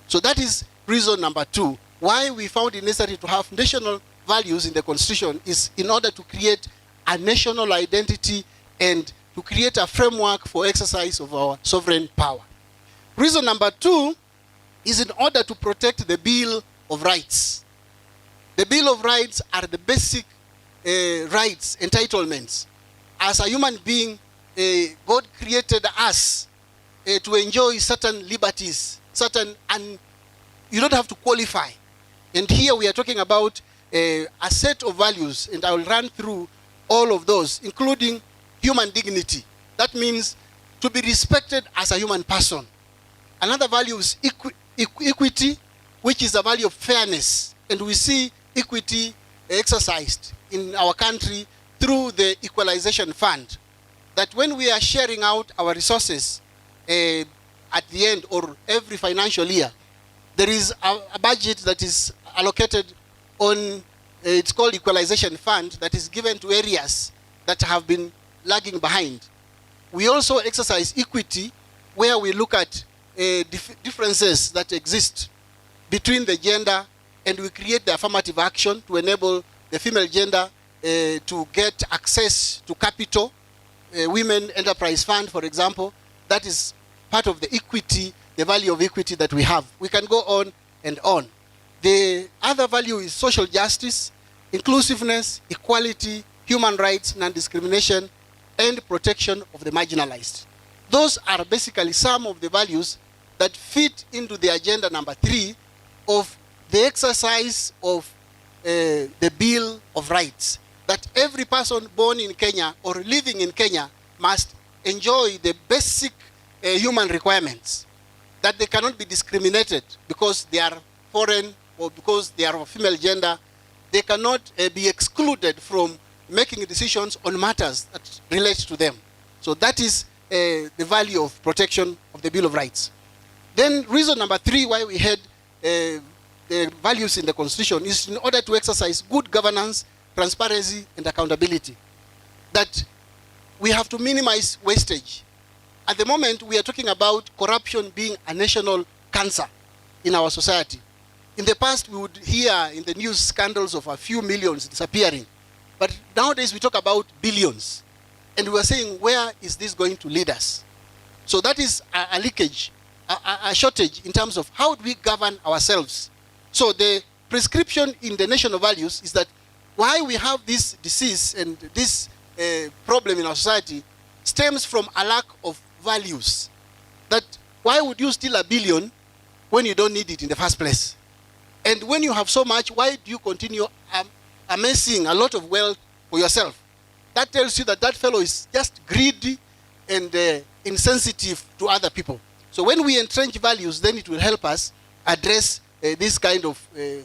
So that is reason number two, why we found it necessary to have national values in the Constitution is in order to create a national identity and to create a framework for exercise of our sovereign power. Reason number two is in order to protect the Bill of Rights. The Bill of Rights are the basic rights, entitlements. As a human being, God created us to enjoy certain liberties, and you don't have to qualify. And here we are talking about a set of values, and I will run through all of those, including human dignity. That means to be respected as a human person. Another value is equity, which is a value of fairness. And we see equity exercised in our country through the Equalization Fund. That when we are sharing out our resources at the end or every financial year, there is a budget that is allocated on, it's called Equalization Fund, that is given to areas that have been lagging behind. We also exercise equity where we look at differences that exist between the gender, and we create the affirmative action to enable the female gender to get access to capital. Women Enterprise Fund, for example, that is part of the equity, the value of equity that we have. We can go on and on. The other value is social justice, inclusiveness, equality, human rights, non-discrimination, and protection of the marginalized. Those are basically some of the values that fit into the agenda number 3 of the exercise of the Bill of Rights, that every person born in Kenya or living in Kenya must enjoy the basic human requirements. that they cannot be discriminated because they are foreign or because they are of female gender. They cannot be excluded from making decisions on matters that relate to them. So that is the value of protection of the Bill of Rights. Then reason number 3 why we had the values in the Constitution is in order to exercise good governance, transparency, and accountability. That we have to minimize wastage. At the moment, we are talking about corruption being a national cancer in our society. In the past, we would hear in the news scandals of a few millions disappearing. But nowadays, we talk about billions. And we are saying, where is this going to lead us? So that is a leakage, a shortage in terms of how do we govern ourselves. So the prescription in the national values is that why we have this disease and this problem in our society stems from a lack of values. That why would you steal $1 billion when you don't need it in the first place? And when you have so much, why do you continue amassing a lot of wealth for yourself? That tells you that that fellow is just greedy and insensitive to other people. So when we entrench values, then it will help us address this kind of... And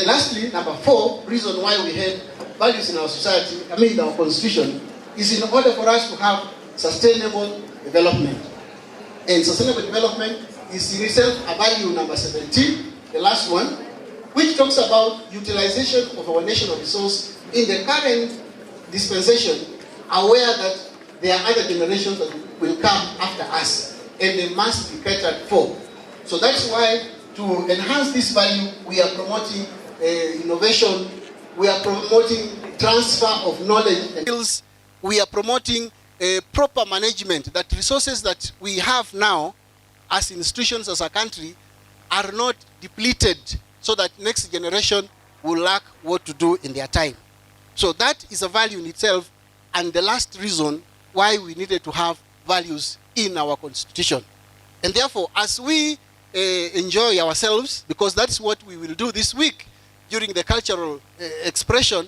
lastly, number 4, reason why we have values in our society, in our constitution, is in order for us to have sustainable development. And sustainable development is in itself a value number 17, the last one, which talks about utilization of our national resource in the current dispensation, aware that there are other generations that will come after us, and they must be catered for. So that's why, to enhance this value, we are promoting innovation, we are promoting transfer of knowledge and skills, we are promoting proper management, that resources that we have now as institutions, as a country, are not depleted so that next generation will lack what to do in their time. So that is a value in itself, and the last reason why we needed to have values in our constitution. And therefore, as we enjoy ourselves, because that's what we will do this week during the cultural expression,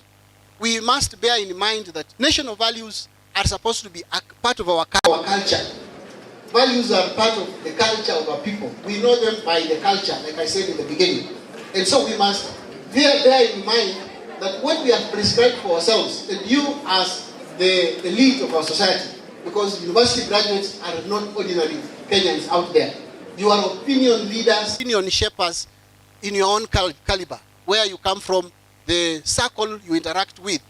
we must bear in mind that national values are supposed to be a part of our culture. Values are part of the culture of our people. We know them by the culture, like I said in the beginning. And so we must bear in mind that what we have prescribed for ourselves, and you as the elite of our society, because university graduates are not ordinary Kenyans out there. You are opinion leaders, opinion shapers in your own caliber, where you come from, the circle you interact with.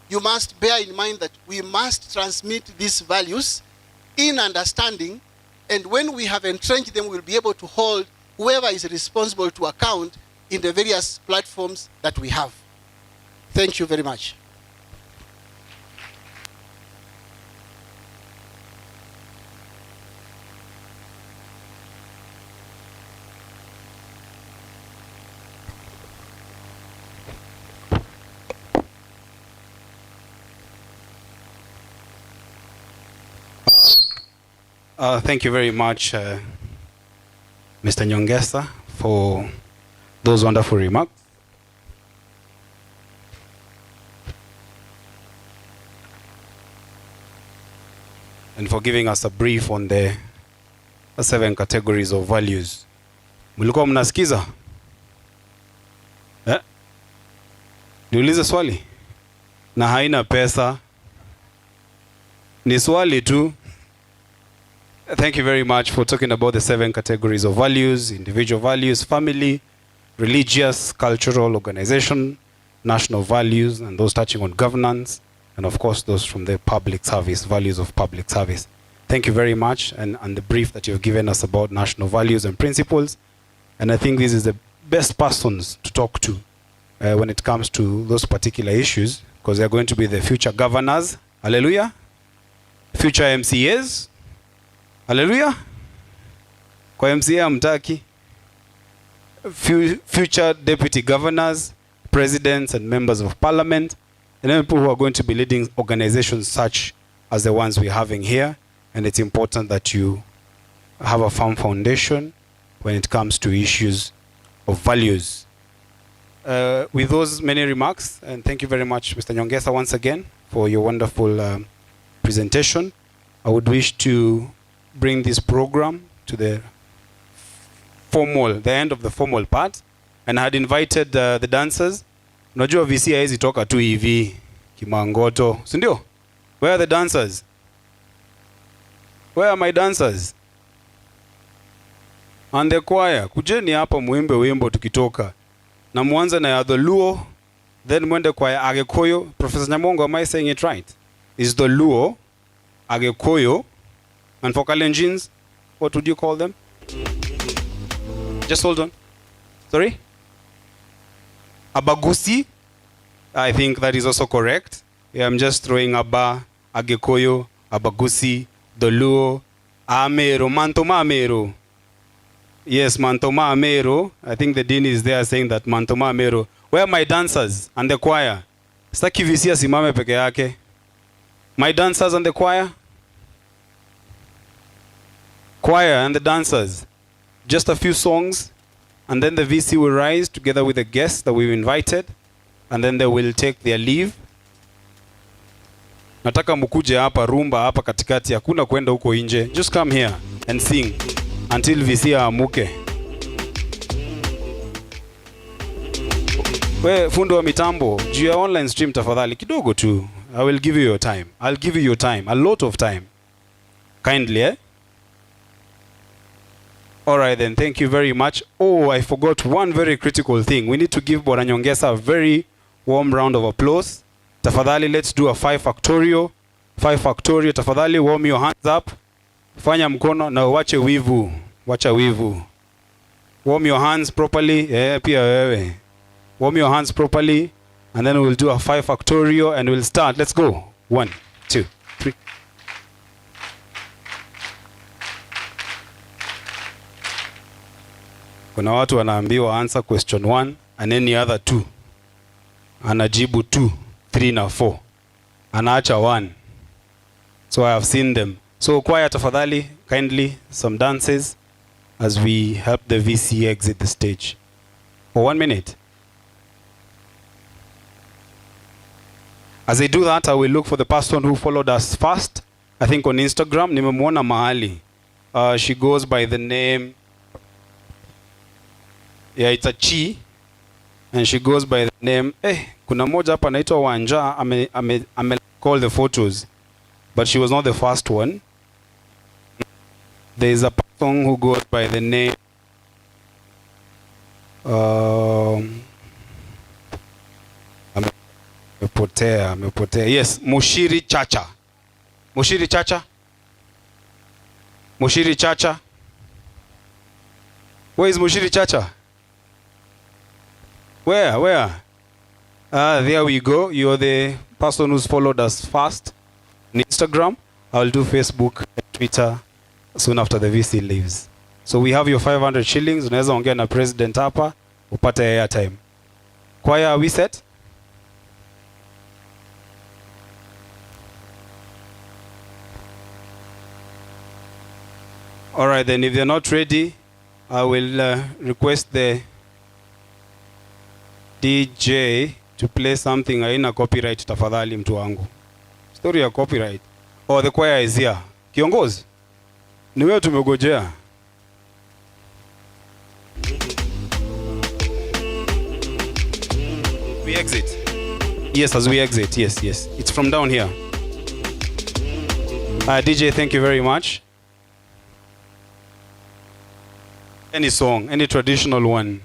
You must bear in mind that we must transmit these values in understanding, and when we have entrenched them, we'll be able to hold whoever is responsible to account in the various platforms that we have. Thank you very much. Thank you very much, Mr. Nyongesa, for those wonderful remarks. And for giving us a brief on the 7 categories of values. Mlikuwa mnasikiza? Niulize swali? Na haina pesa. Ni swali tu. Thank you very much for talking about the 7 categories of values: individual values, family, religious, cultural, organization, national values, and those touching on governance, and of course those from the public service, values of public service. Thank you very much, and the brief that you've given us about national values and principles. And I think this is the best persons to talk to when it comes to those particular issues, because they're going to be the future governors, hallelujah, future MCAs, hallelujah, kwa MCA amtaki, future deputy governors, presidents and members of parliament, and then people who are going to be leading organizations such as the ones we're having here. And it's important that you have a firm foundation when it comes to issues of values. With those many remarks, and thank you very much, Mr. Nyongesa, once again for your wonderful presentation, I would wish to bring this program to the end of the formal part, and I had invited the dancers. Unajua VC haezi toka tu hivi kimangoto, si ndio? Where are the dancers? Where are my dancers? And the choir, kujeni hapa muimbe wimbo tukitoka. Na mwanza na ya the Luo, then mwende kwa Agekoyo. Professor Nyamongo, am I saying it right? Is the Luo, Agekoyo, and for Kalenjins, what would you call them? Just hold on. Sorry? Abagusi? I think that is also correct. Yeah, I'm just throwing Aba, Agekoyo, Abagusi, the Luo, Amero, Mantoma Amero. Yes, Mantoma Amero. I think the dean is there saying that Mantoma Amero. Where are my dancers and the choir? Sitaki VC asimame peke yake. My dancers and the choir? Choir and the dancers. Just a few songs, and then the VC will rise together with the guests that we've invited, and then they will take their leave. Nataka mukuje hapa, rumba hapa katikati, hakuna kwenda huko nje. Just come here and sing until VC aamuke. We fundo wa mitambo, juu ya online stream tafadhali kidogo tu. I will give you your time. I'll give you your time, a lot of time. Kindly, eh? All right then, thank you very much. Oh, I forgot one very critical thing. We need to give Bwana Nyongesa a very warm round of applause. Tafadhali, let's do a 5 factorial. 5 factorial. Tafadhali, warm your hands up. Fanya mkono na wache wivu. Wacha wivu. Warm your hands properly. Pia wewe. Warm your hands properly. And then we'll do a 5 factorial and we'll start. Let's go. 1, 2, 3. Kuna watu wanaambiwa answer question 1 and any other 2. Anajibu 2, 3 na 4. Anaacha 1. So I have seen them. So choir tafadhali, kindly, some dances as we help the VC exit the stage. For 1 minute. As I do that, I will look for the person who followed us first. I think on Instagram, nimemwona mahali. She goes by the name... Yeah, it's a Chi, and she goes by the name, kuna moja hapa anaitwa Wanja, ame call the photos, but she was not the first one. There is a person who goes by the name, amepotea. Yes, Mushiri Chacha. Mushiri Chacha. Mushiri Chacha. Where is Mushiri Chacha? Where? There we go. You're the person who's followed us first on Instagram. I'll do Facebook and Twitter soon after the VC leaves. So we have your 500 shillings. Unaweza ongea na president hapa, upate airtime. Choir, are we set? All right, then if they're not ready, I will request the DJ to play something haina copyright tafadhali mtu wangu. Story ya copyright. Oh, the choir is here. Kiongozi, ni wewe tumegojea. We exit. Yes, as we exit. Yes. It's from down here. DJ, thank you very much. Any song, any traditional one.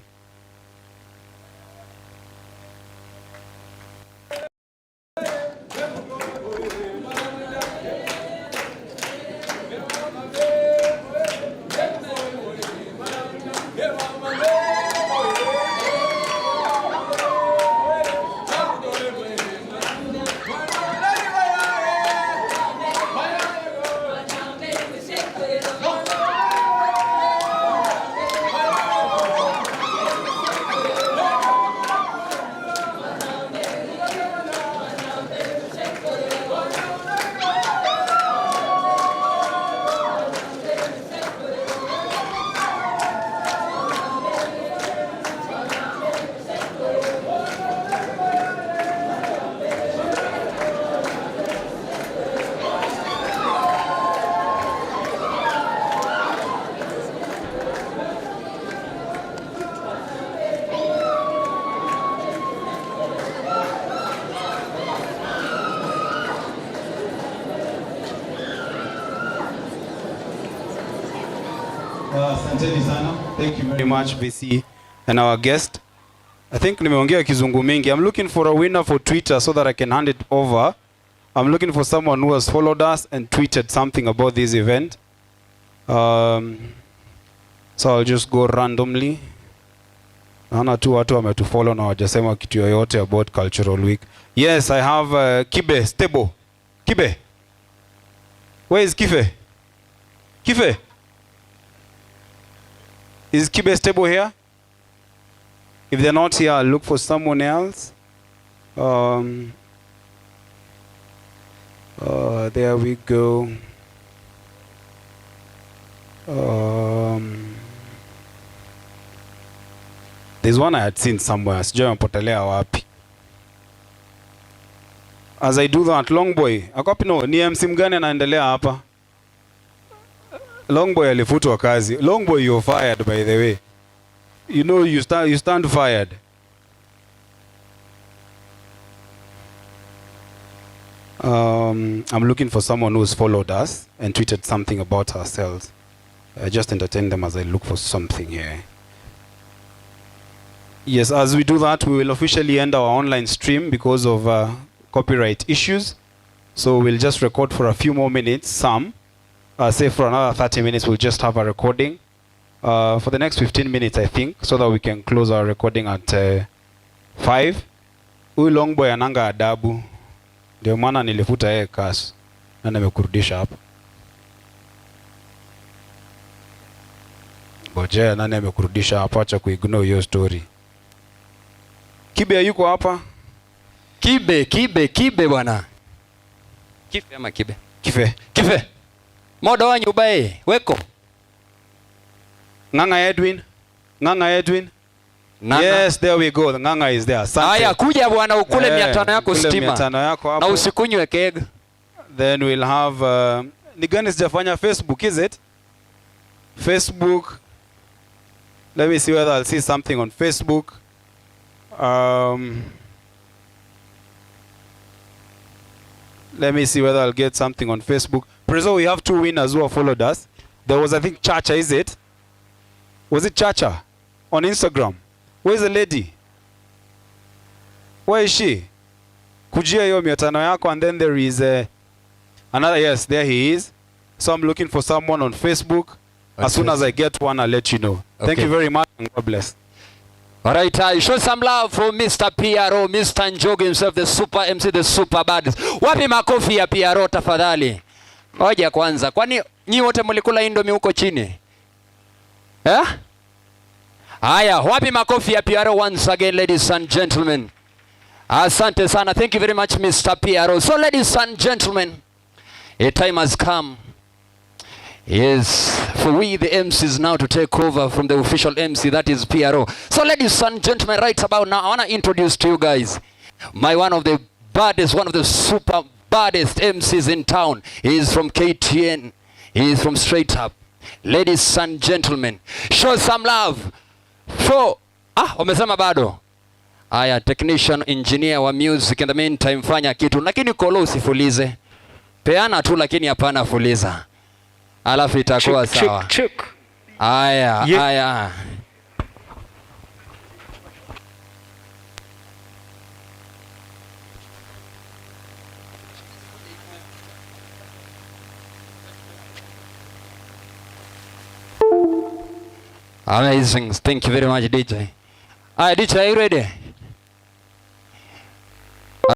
Asanteni sana. Thank you Very much, VC, and our guest. I think nimeongea kizungu mingi. I'm looking for a winner for Twitter so that I can hand it over. I'm looking for someone who has followed us and tweeted something about this event. So I'll just go randomly. Naona tu watu wametufollow na wajasema kitu yoyote about Cultural Week. Yes, I have Kibe, Stable. Kibe. Where is Kife? Kife? Is Kibe Stable here? If they're not here, I'll look for someone else. There we go. There's one I had seen somewhere. Sijui amepotelea wapi. As I do that, Longboy, akopi no, ni MC mgani anaendelea hapa? Longboy alifutwa kazi. Longboy, you're fired, by the way. You know, you stand fired. I'm looking for someone who's followed us and tweeted something about ourselves. Just entertain them as I look for something here. Yes, as we do that, we will officially end our online stream because of copyright issues. So we'll just record for a few more minutes, say for another 30 minutes, we'll just have a recording. For the next 15 minutes, I think, so that we can close our recording at 5. Huyu Longboy ananga adabu. Ndio maana nilifuta yeye kasi. Na nimekurudisha hapa. Bojea nani amekurudisha hapa, acha kuignore hiyo story. Kibe yuko hapa? Kibe bwana. Kife ama Kibe? Kife. Modo wa nyubae, weko. Nganga Edwin. Nana. Yes, there we go. Nganga is there. Haya, kuja bwana ukule 500 yako stima. 500 yako hapo. Na usikunywe keg. Then we'll have ni gani sijafanya Facebook, is it? Facebook. Let me see whether I'll see something on Facebook. Let me see whether I'll get something on Facebook. Prezo, we have 2 winners who have followed us. There was, I think, Chacha, is it? Was it Chacha? On Instagram. Where is the lady? Where is she? Kujia hiyo 500 yako, and then there is another, yes, there he is. So I'm looking for someone on Facebook. Okay. As soon as I get one, I'll let you know. Okay. Thank you very much, and God bless. All right, show some love for Mr. PRO, Mr. Njogu himself, the super MC, the super baddest. Wapi makofi ya PRO tafadhali? Ngoja kwanza. Kwani nyi wote mlikula indomie huko chini? Haya, wapi makofi ya PRO once again, ladies and gentlemen. Asante sana. Thank you very much, Mr. PRO. So, ladies and gentlemen, a time has come. Yes, for we the MCs now to take over from the official MC, that is PRO. So ladies and gentlemen, right about now, I want to introduce to you guys one of the baddest, one of the super baddest MCs in town. He is from KTN. He is from Straight Up. Ladies and gentlemen, show some love for wamesema bado. Aya, technician, engineer wa music. In the meantime, fanya kitu, lakini kolo usifulize. Peana tu, lakini hapana fuliza. Alafu itakuwa sawa. Aya. Amazing. Thank you very much, DJ. DJ, are you ready?